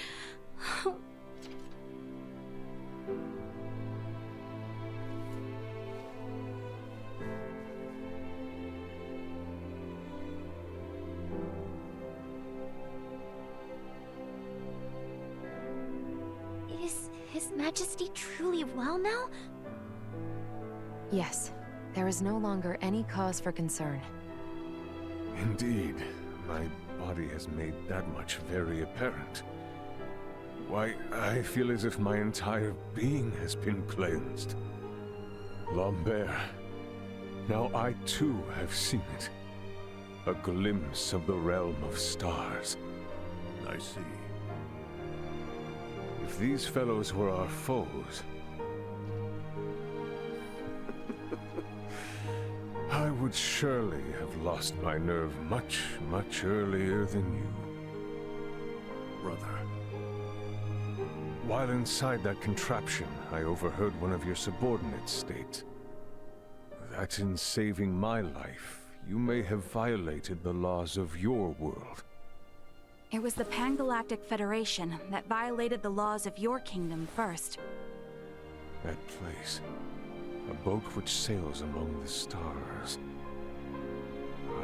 F: Is His Majesty truly well now?
B: Yes. There is no longer any cause for concern.
A: Indeed. My body has made that much very apparent. Why, I feel as if my entire being has been cleansed. Lambert, now I too have seen it. A glimpse of the realm of stars.
M: I see.
A: If these fellows were our foes, I would surely have lost my nerve much, much earlier than you.
M: Brother.
A: While inside that contraption, I overheard one of your subordinates state that in saving my life, you may have violated the laws of your world.
N: It was the Pan-Galactic Federation that violated the laws of your kingdom first.
A: That place. A boat which sails among the stars.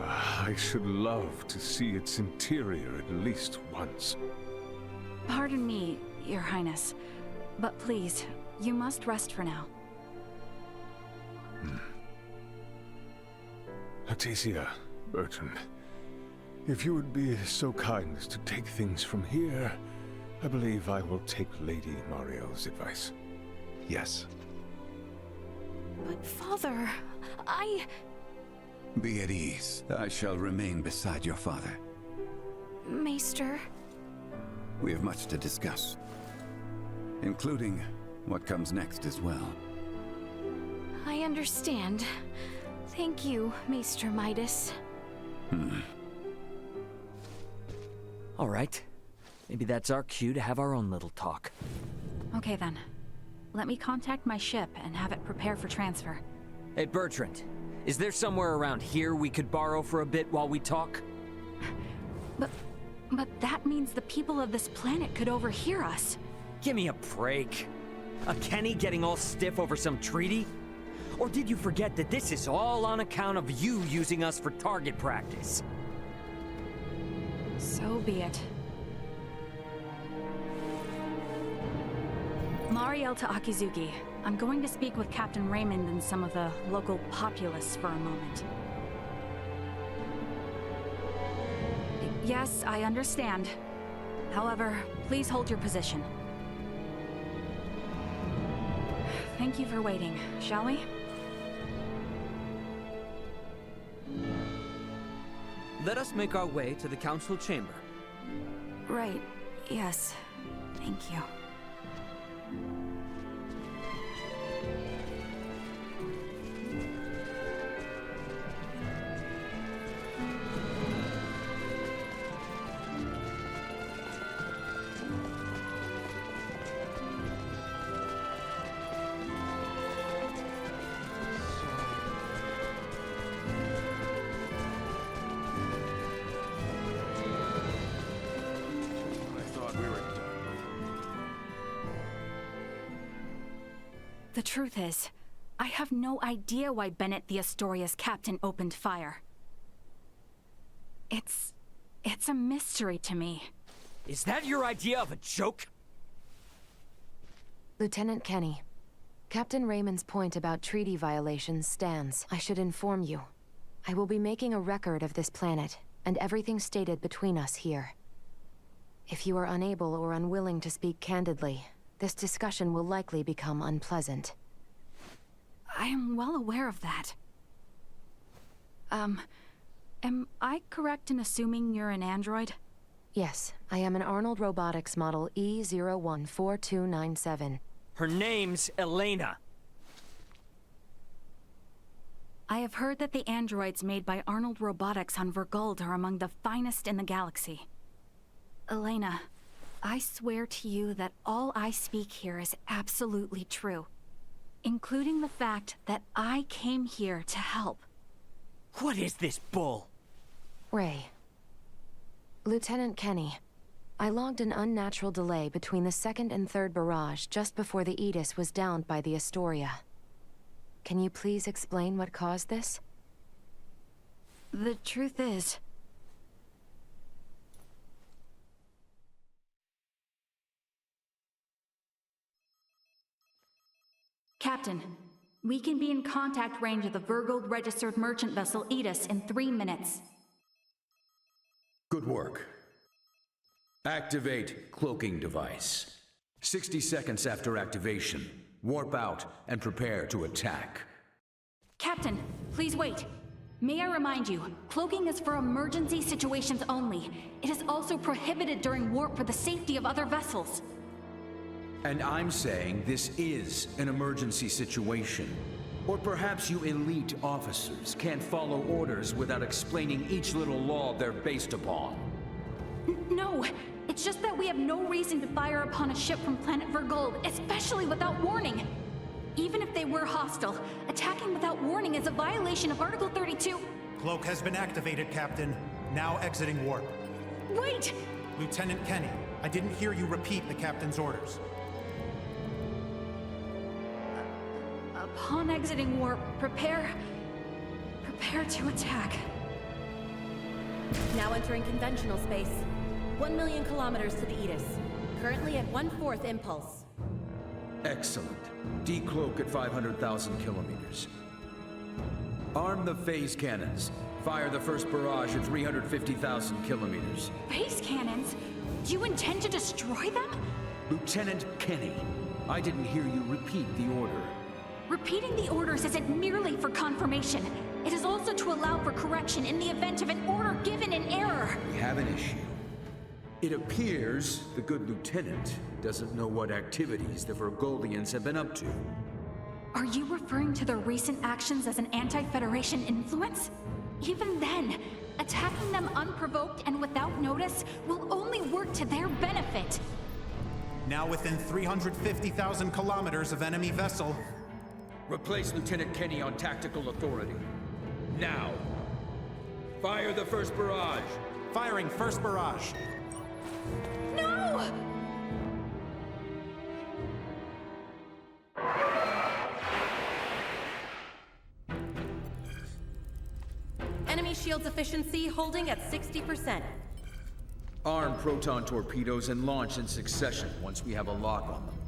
A: I should love to see its interior at least once.
N: Pardon me, Your Highness, but please, you must rest for now.
A: Leticia, Bertrand, if you would be so kind as to take things from here, I believe I will take Lady Marielle's advice.
J: Yes.
N: But Father,
C: Be at ease. I shall remain beside your father.
N: Maester...
C: We have much to discuss, including what comes next as well.
N: I understand. Thank you, Maester Midas.
E: All right. Maybe that's our cue to have our own little talk.
N: Okay then. Let me contact my ship and have it prepare for transfer.
E: Hey, Bertrand. Is there somewhere around here we could borrow for a bit while we talk?
N: But that means the people of this planet could overhear us.
E: Give me a break. A Kenny getting all stiff over some treaty? Or did you forget that this is all on account of you using us for target practice?
N: So be it. Marielle to Akizuki. I'm going to speak with Captain Raymond and some of the local populace for a moment. Yes, I understand. However, please hold your position. Thank you for waiting, shall we?
I: Let us make our way to the council chamber.
N: Right, yes. Thank you. The truth is, I have no idea why Bennett the Astoria's captain opened fire. It's a mystery to me.
E: Is that your idea of a joke?
B: Lieutenant Kenny, Captain Raymond's point about treaty violations stands. I should inform you. I will be making a record of this planet, and everything stated between us here. If you are unable or unwilling to speak candidly, this discussion will likely become unpleasant.
N: I am well aware of that. Am I correct in assuming you're an android?
B: Yes, I am an Arnold Robotics model E014297.
E: Her name's Elena.
N: I have heard that the androids made by Arnold Robotics on Verguld are among the finest in the galaxy. Elena, I swear to you that all I speak here is absolutely true, including the fact that I came here to help.
E: What is this bull?
B: Ray. Lieutenant Kenny, I logged an unnatural delay between the second and third barrage just before the Aegis was downed by the Astoria. Can you please explain what caused this?
N: The truth is, Captain, we can be in contact range of the Verguld registered merchant vessel Aegis in 3 minutes.
S: Good work. Activate cloaking device. 60 seconds after activation, warp out and prepare to attack.
N: Captain, please wait. May I remind you, cloaking is for emergency situations only. It is also prohibited during warp for the safety of other vessels.
S: And I'm saying this is an emergency situation. Or perhaps you elite officers can't follow orders without explaining each little law they're based upon.
N: No, it's just that we have no reason to fire upon a ship from planet Verguld, especially without warning. Even if they were hostile, attacking without warning is a violation of Article 32.
K: Cloak has been activated, Captain. Now exiting warp.
N: Wait!
K: Lieutenant Kenny, I didn't hear you repeat the captain's orders.
N: Upon exiting warp, prepare to attack.
T: Now entering conventional space. 1 million kilometers to the Aegis. Currently at 1/4 impulse.
S: Excellent. Decloak at 500,000 kilometers. Arm the phase cannons. Fire the first barrage at 350,000 kilometers.
N: Phase cannons? Do you intend to destroy them?
S: Lieutenant Kenny, I didn't hear you repeat the order.
N: Repeating the orders isn't merely for confirmation. It is also to allow for correction in the event of an order given in error.
S: We have an issue. It appears the good lieutenant doesn't know what activities the Vergoldians have been up to.
N: Are you referring to their recent actions as an anti-Federation influence? Even then, attacking them unprovoked and without notice will only work to their benefit.
K: Now within 350,000 kilometers of enemy vessel.
S: Replace Lieutenant Kenny on tactical authority. Now! Fire the first barrage!
K: Firing first barrage.
N: No!
T: Enemy shields efficiency holding at 60%.
S: Arm proton torpedoes and launch in succession once we have a lock on them.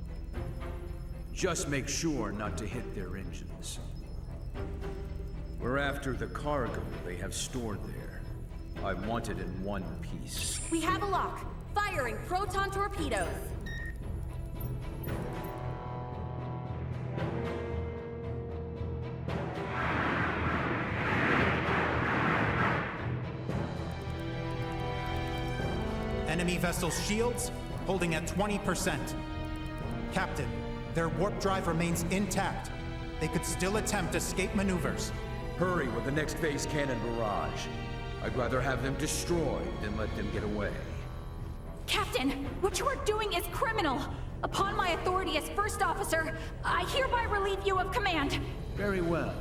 S: Just make sure not to hit their engines. We're after the cargo they have stored there. I want it in one piece.
T: We have a lock. Firing proton torpedoes.
K: Enemy vessel's shields holding at 20%. Captain, their warp drive remains intact. They could still attempt escape maneuvers.
S: Hurry with the next phase cannon barrage. I'd rather have them destroyed than let them get away.
N: Captain, what you are doing is criminal. Upon my authority as first officer, I hereby relieve you of command.
S: Very well.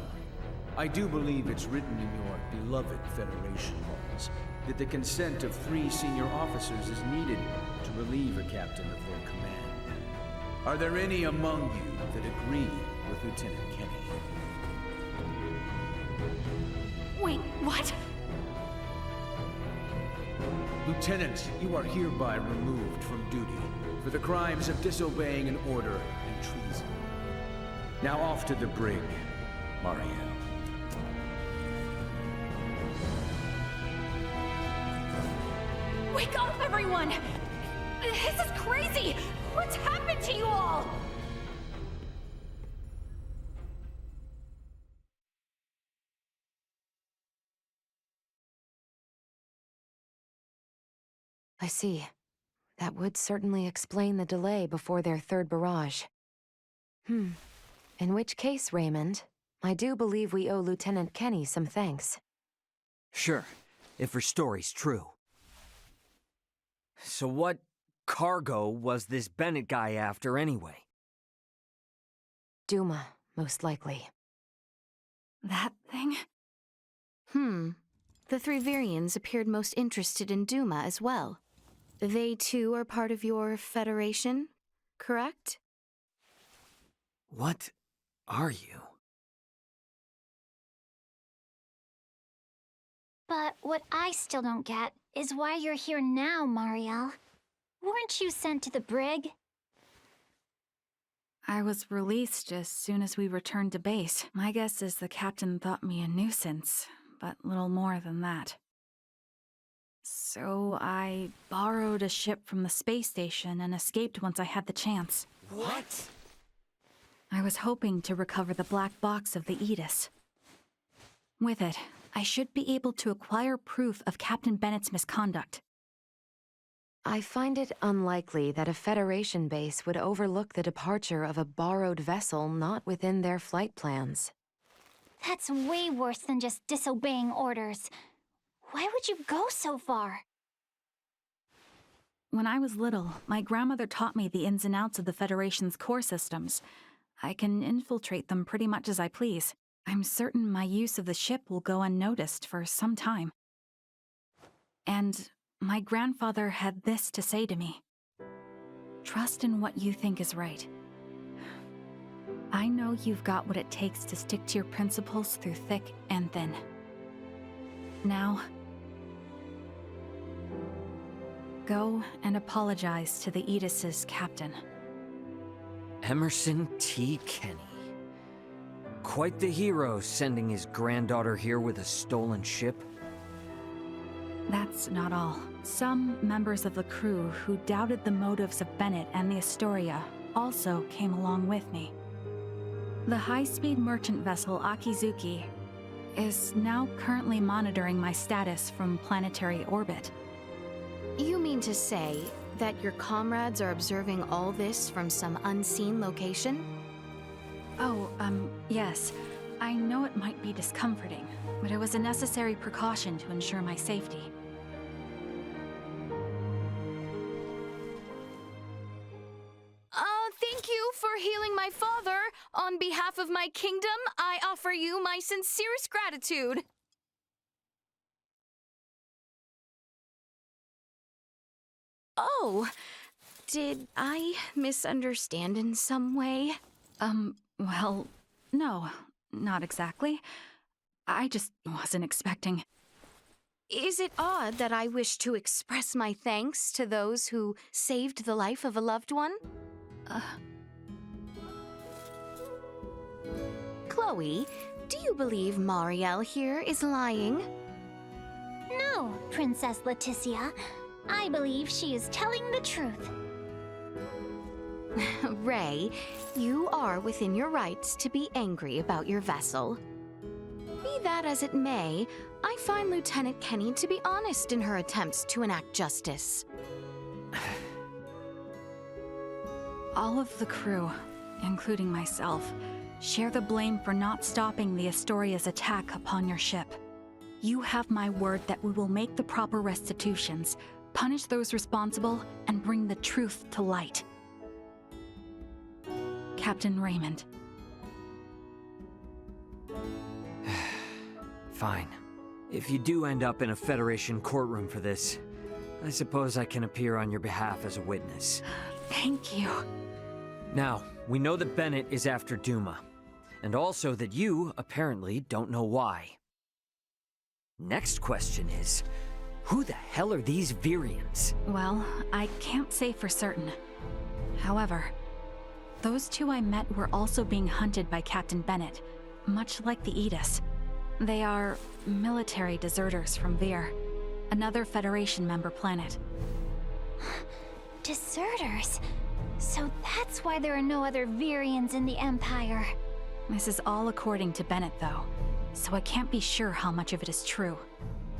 S: I do believe it's written in your beloved Federation laws that the consent of 3 senior officers is needed to relieve a captain of their command. Are there any among you that agree
I: Lieutenant Kenny.
N: Wait, what?
S: Lieutenant, you are hereby removed from duty for the crimes of disobeying an order and treason. Now off to the brig, Marielle.
N: Wake up, everyone! This is crazy! What's happened to you all?
B: I see. That would certainly explain the delay before their third barrage. In which case, Raymond, I do believe we owe Lieutenant Kenny some thanks.
E: Sure, if her story's true. So what cargo was this Bennett guy after anyway?
B: Duma, most likely.
N: That thing?
B: The three Virians appeared most interested in Duma as well. They too are part of your Federation, correct?
E: What are you?
F: But what I still don't get is why you're here now, Marielle. Weren't you sent to the brig?
N: I was released as soon as we returned to base. My guess is the captain thought me a nuisance, but little more than that. So I borrowed a ship from the space station and escaped once I had the chance.
E: What?
N: I was hoping to recover the black box of the Aegis. With it, I should be able to acquire proof of Captain Bennett's misconduct.
B: I find it unlikely that a Federation base would overlook the departure of a borrowed vessel not within their flight plans.
F: That's way worse than just disobeying orders. Why would you go so far?
N: When I was little, my grandmother taught me the ins and outs of the Federation's core systems. I can infiltrate them pretty much as I please. I'm certain my use of the ship will go unnoticed for some time. And my grandfather had this to say to me. Trust in what you think is right. I know you've got what it takes to stick to your principles through thick and thin. Now, go and apologize to the Aegis' captain.
E: Emerson T. Kenny. Quite the hero, sending his granddaughter here with a stolen ship.
N: That's not all. Some members of the crew who doubted the motives of Bennett and the Astoria also came along with me. The high-speed merchant vessel Akizuki is now currently monitoring my status from planetary orbit.
B: You mean to say that your comrades are observing all this from some unseen location?
N: Oh, yes. I know it might be discomforting, but it was a necessary precaution to ensure my safety.
B: Thank you for healing my father. On behalf of my kingdom, I offer you my sincerest gratitude. Oh, did I misunderstand in some way?
N: Well, no, not exactly. I just wasn't expecting.
B: Is it odd that I wish to express my thanks to those who saved the life of a loved one? Chloe, do you believe Marielle here is lying?
F: No, Princess Leticia. I believe she is telling the truth.
B: Ray, you are within your rights to be angry about your vessel. Be that as it may, I find Lieutenant Kenny to be honest in her attempts to enact justice.
N: All of the crew, including myself, share the blame for not stopping the Astoria's attack upon your ship. You have my word that we will make the proper restitutions, punish those responsible, and bring the truth to light. Captain Raymond.
E: Fine. If you do end up in a Federation courtroom for this, I suppose I can appear on your behalf as a witness.
N: Thank you.
E: Now, we know that Bennett is after Duma. and also that you, apparently, don't know why. Next question is, who the hell are these Virians?
N: Well, I can't say for certain. However, those two I met were also being hunted by Captain Bennett, much like the Aegis. They are military deserters from Vir, another Federation member planet.
F: Deserters? So that's why there are no other Virians in the Empire.
N: This is all according to Bennett, though, so I can't be sure how much of it is true.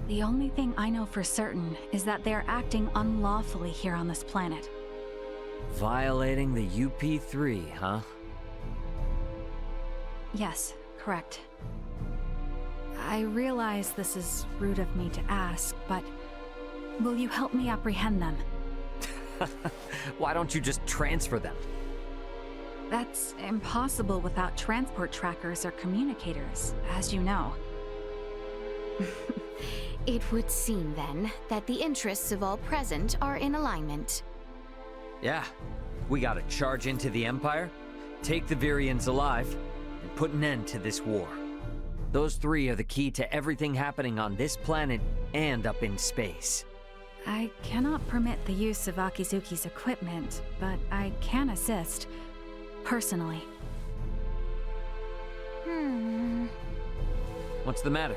N: The only thing I know for certain is that they are acting unlawfully here on this planet.
E: Violating the UP3, huh?
N: Yes, correct. I realize this is rude of me to ask, but will you help me apprehend them?
E: Why don't you just transfer them?
N: That's impossible without transport trackers or communicators, as you know.
B: It would seem, then, that the interests of all present are in alignment.
E: Yeah, we gotta charge into the Empire, take the Virians alive, and put an end to this war. Those three are the key to everything happening on this planet and up in space.
N: I cannot permit the use of Akizuki's equipment, but I can assist, personally.
E: What's the matter?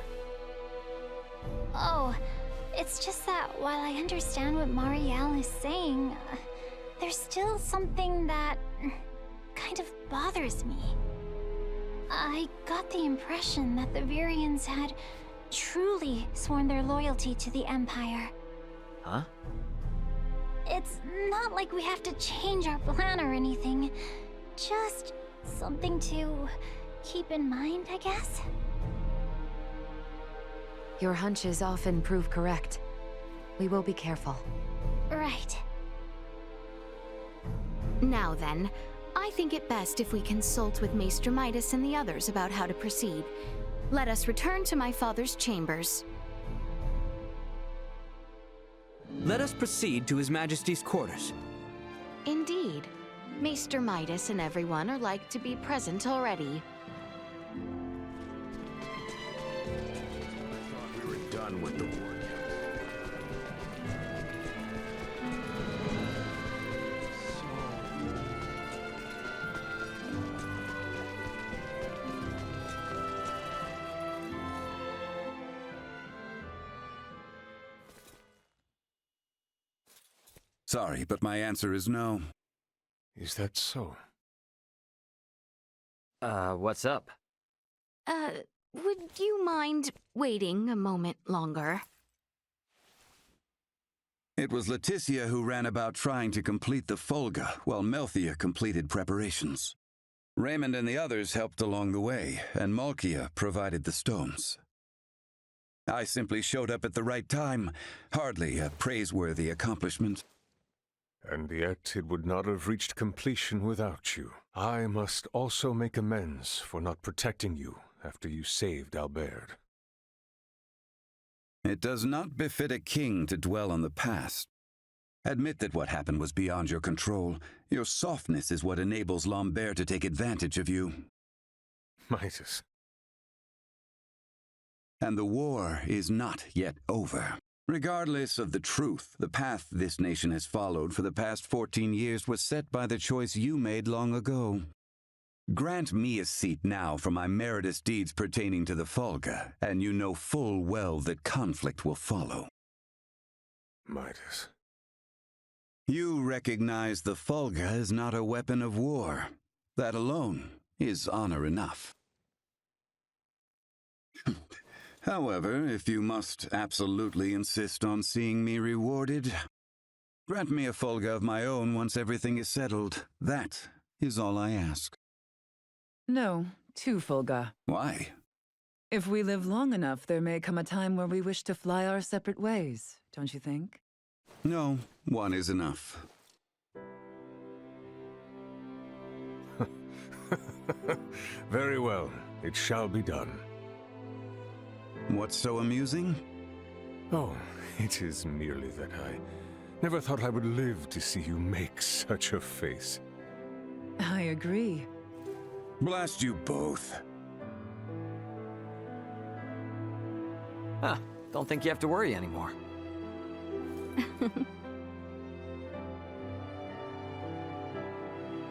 F: Oh, it's just that while I understand what Marielle is saying, there's still something that kind of bothers me. I got the impression that the Virians had truly sworn their loyalty to the Empire.
E: Huh?
F: It's not like we have to change our plan or anything. Just something to keep in mind, I guess?
B: Your hunches often prove correct. We will be careful.
F: Right.
B: Now then, I think it best if we consult with Maester Midas and the others about how to proceed. Let us return to my father's chambers.
I: Let us proceed to His Majesty's quarters.
B: Indeed. Maester Midas and everyone are like to be present already.
A: We were done with the war.
C: Sorry, but my answer is no.
A: Is that so?
E: What's up?
B: Would you mind waiting a moment longer?
C: It was Leticia who ran about trying to complete the Folga, while Melthia completed preparations. Raymond and the others helped along the way, and Malkia provided the stones. I simply showed up at the right time, hardly a praiseworthy accomplishment.
A: And yet it would not have reached completion without you. I must also make amends for not protecting you after you saved Albert.
C: It does not befit a king to dwell on the past. Admit that what happened was beyond your control. Your softness is what enables Lambert to take advantage of you.
A: Midas.
C: And the war is not yet over. Regardless of the truth, the path this nation has followed for the past 14 years was set by the choice you made long ago. Grant me a seat now for my meritorious deeds pertaining to the Folga, and you know full well that conflict will follow.
A: Midas.
C: You recognize the Folga is not a weapon of war. That alone is honor enough. However, if you must absolutely insist on seeing me rewarded, grant me a Folga of my own once everything is settled. That is all I ask.
D: No, 2 Folga.
C: Why?
D: If we live long enough, there may come a time where we wish to fly our separate ways, don't you think?
C: No, 1 is enough.
A: Very well, it shall be done.
C: What's so amusing?
A: Oh, it is merely that I never thought I would live to see you make such a face.
D: I agree.
C: Blast you both.
E: Huh. Don't think you have to worry anymore.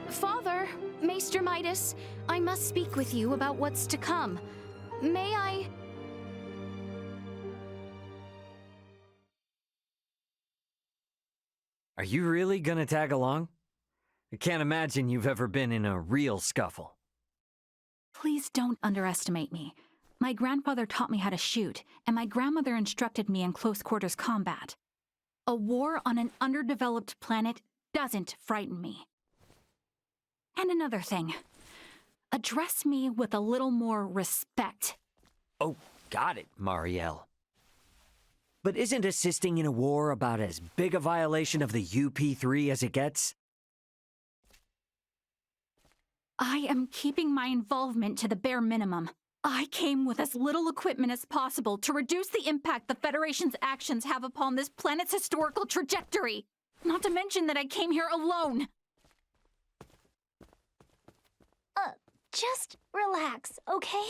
B: Father, Maester Midas, I must speak with you about what's to come. May I...
E: Are you really gonna tag along? I can't imagine you've ever been in a real scuffle.
N: Please don't underestimate me. My grandfather taught me how to shoot, and my grandmother instructed me in close quarters combat. A war on an underdeveloped planet doesn't frighten me. And another thing. Address me with a little more respect.
E: Oh, got it, Marielle. But isn't assisting in a war about as big a violation of the UP3 as it gets?
N: I am keeping my involvement to the bare minimum. I came with as little equipment as possible to reduce the impact the Federation's actions have upon this planet's historical trajectory. Not to mention that I came here alone.
F: Just relax, okay?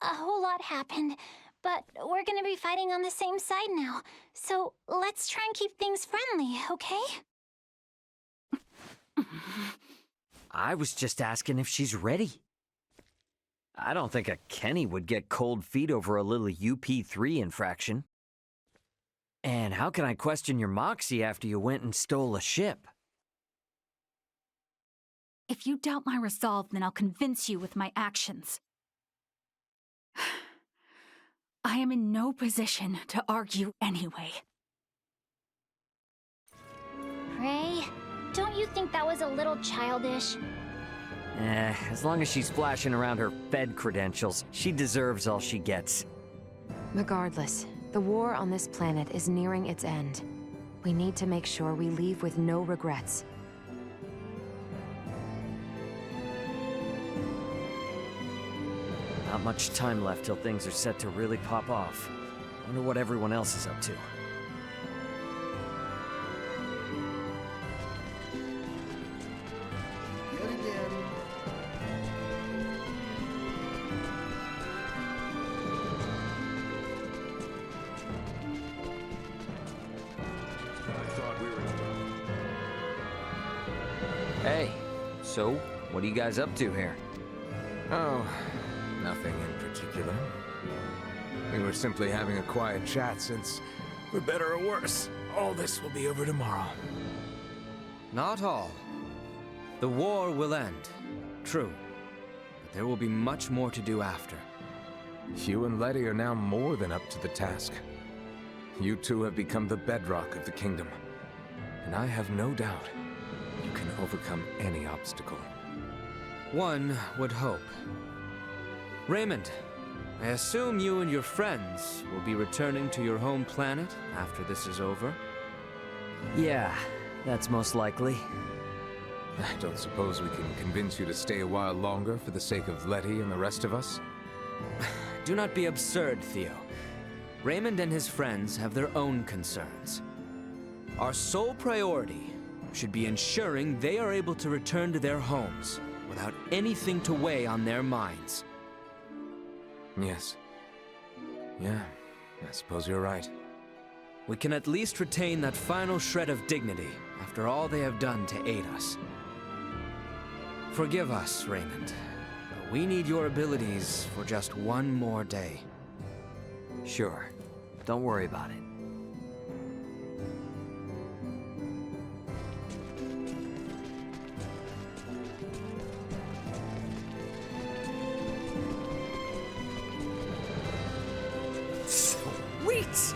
F: A whole lot happened, but we're gonna be fighting on the same side now. So let's try and keep things friendly, okay?
E: I was just asking if she's ready. I don't think a Kenny would get cold feet over a little UP3 infraction. And how can I question your moxie after you went and stole a ship?
N: If you doubt my resolve, then I'll convince you with my actions. I am in no position to argue anyway.
F: Ray, don't you think that was a little childish?
E: As long as she's flashing around her Fed credentials, she deserves all she gets.
B: Regardless, the war on this planet is nearing its end. We need to make sure we leave with no regrets.
E: Not much time left till things are set to really pop off. Wonder what everyone else is up to. Hey, so what are you guys up to here?
L: Oh, nothing in particular. We were simply having a quiet chat since, for better or worse, all this will be over tomorrow.
I: Not all. The war will end, true. But there will be much more to do after.
L: You and Letty are now more than up to the task. You two have become the bedrock of the kingdom. And I have no doubt you can overcome any obstacle.
I: One would hope. Raymond, I assume you and your friends will be returning to your home planet after this is over?
E: Yeah, that's most likely.
L: I don't suppose we can convince you to stay a while longer for the sake of Letty and the rest of us?
I: Do not be absurd, Theo. Raymond and his friends have their own concerns. Our sole priority should be ensuring they are able to return to their homes without anything to weigh on their minds.
L: Yes. Yeah, I suppose you're right.
I: We can at least retain that final shred of dignity after all they have done to aid us. Forgive us, Raymond, but we need your abilities for just one more day.
E: Sure. Don't worry about it. Sweet!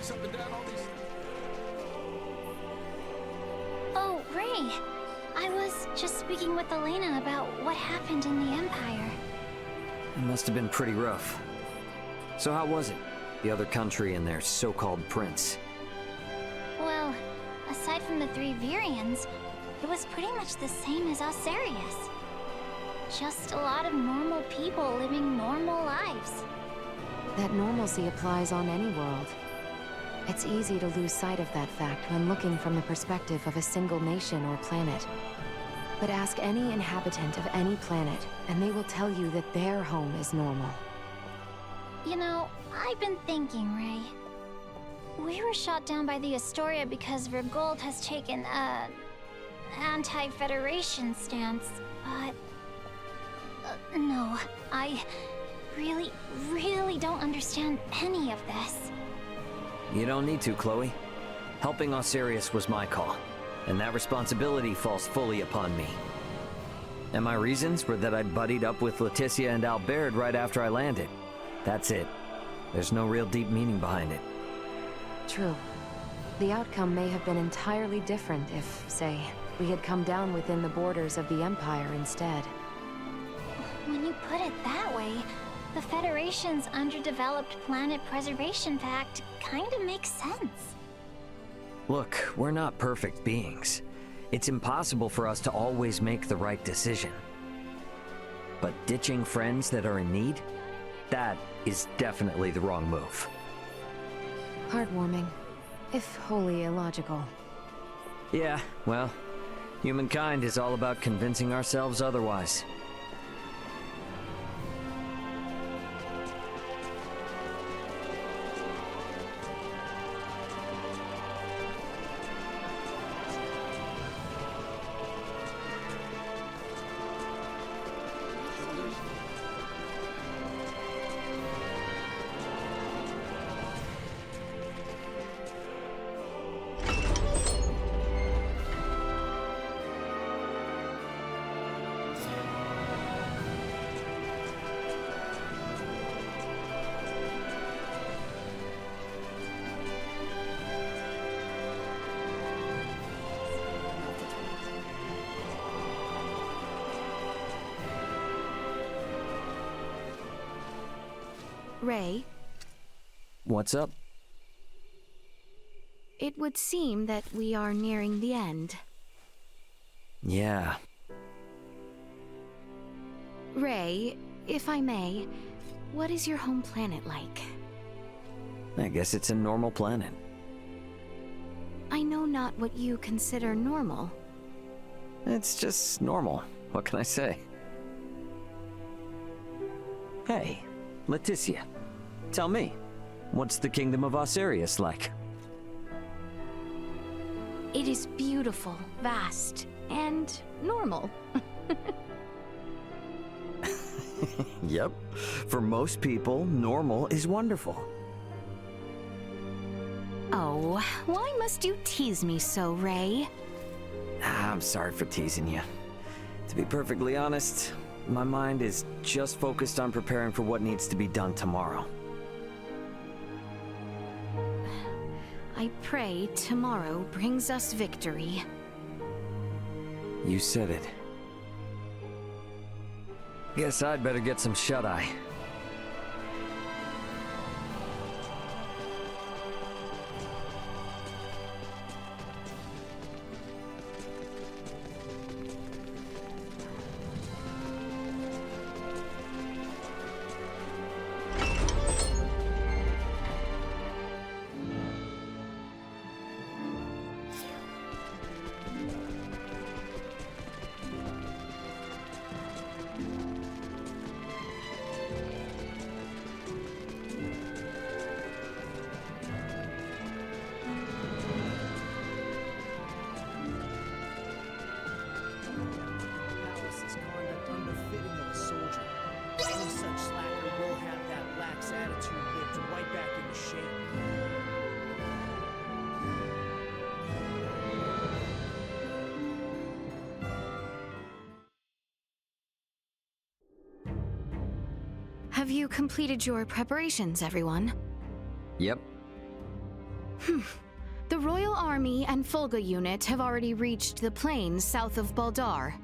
H: this up and down all these...
F: Oh, Ray. I was just speaking with Elena about what happened in the Empire.
E: It must have been pretty rough. So how was it? The other country and their so-called prince?
F: Well, aside from the 3 Virians, it was pretty much the same as Aucerius. Just a lot of normal people living normal lives.
B: That normalcy applies on any world. It's easy to lose sight of that fact when looking from the perspective of a single nation or planet. But ask any inhabitant of any planet, and they will tell you that their home is normal.
F: You know, I've been thinking, Ray. We were shot down by the Astoria because Vergold has taken a anti-Federation stance, but... no, I really don't understand any of this.
E: You don't need to, Chloe. Helping Aucerius was my call, and that responsibility falls fully upon me. And my reasons were that I'd buddied up with Leticia and Albert right after I landed. That's it. There's no real deep meaning behind it.
B: True. The outcome may have been entirely different if, say, we had come down within the borders of the Empire instead.
F: When you put it that way, the Federation's underdeveloped Planet Preservation Pact kinda makes sense.
E: Look, we're not perfect beings. It's impossible for us to always make the right decision. But ditching friends that are in need? That is definitely the wrong move.
B: Heartwarming, if wholly illogical.
E: Yeah, well, humankind is all about convincing ourselves otherwise.
B: Ray?
E: What's up?
B: It would seem that we are nearing the end.
E: Yeah.
B: Ray, if I may, what is your home planet like?
E: I guess it's a normal planet.
B: I know not what you consider normal.
E: It's just normal. What can I say? Hey, Leticia, tell me, what's the kingdom of Aucerius like?
B: It is beautiful, vast, and normal.
E: Yep. For most people, normal is wonderful.
B: Oh, why must you tease me so, Ray?
E: I'm sorry for teasing you. To be perfectly honest, my mind is just focused on preparing for what needs to be done tomorrow.
B: I pray tomorrow brings us victory.
E: You said it. Guess I'd better get some shut-eye.
B: Have you completed your preparations, everyone?
E: Yep.
B: The Royal Army and Fulga unit have already reached the plains south of Baldaar.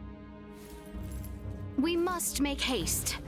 B: We must make haste.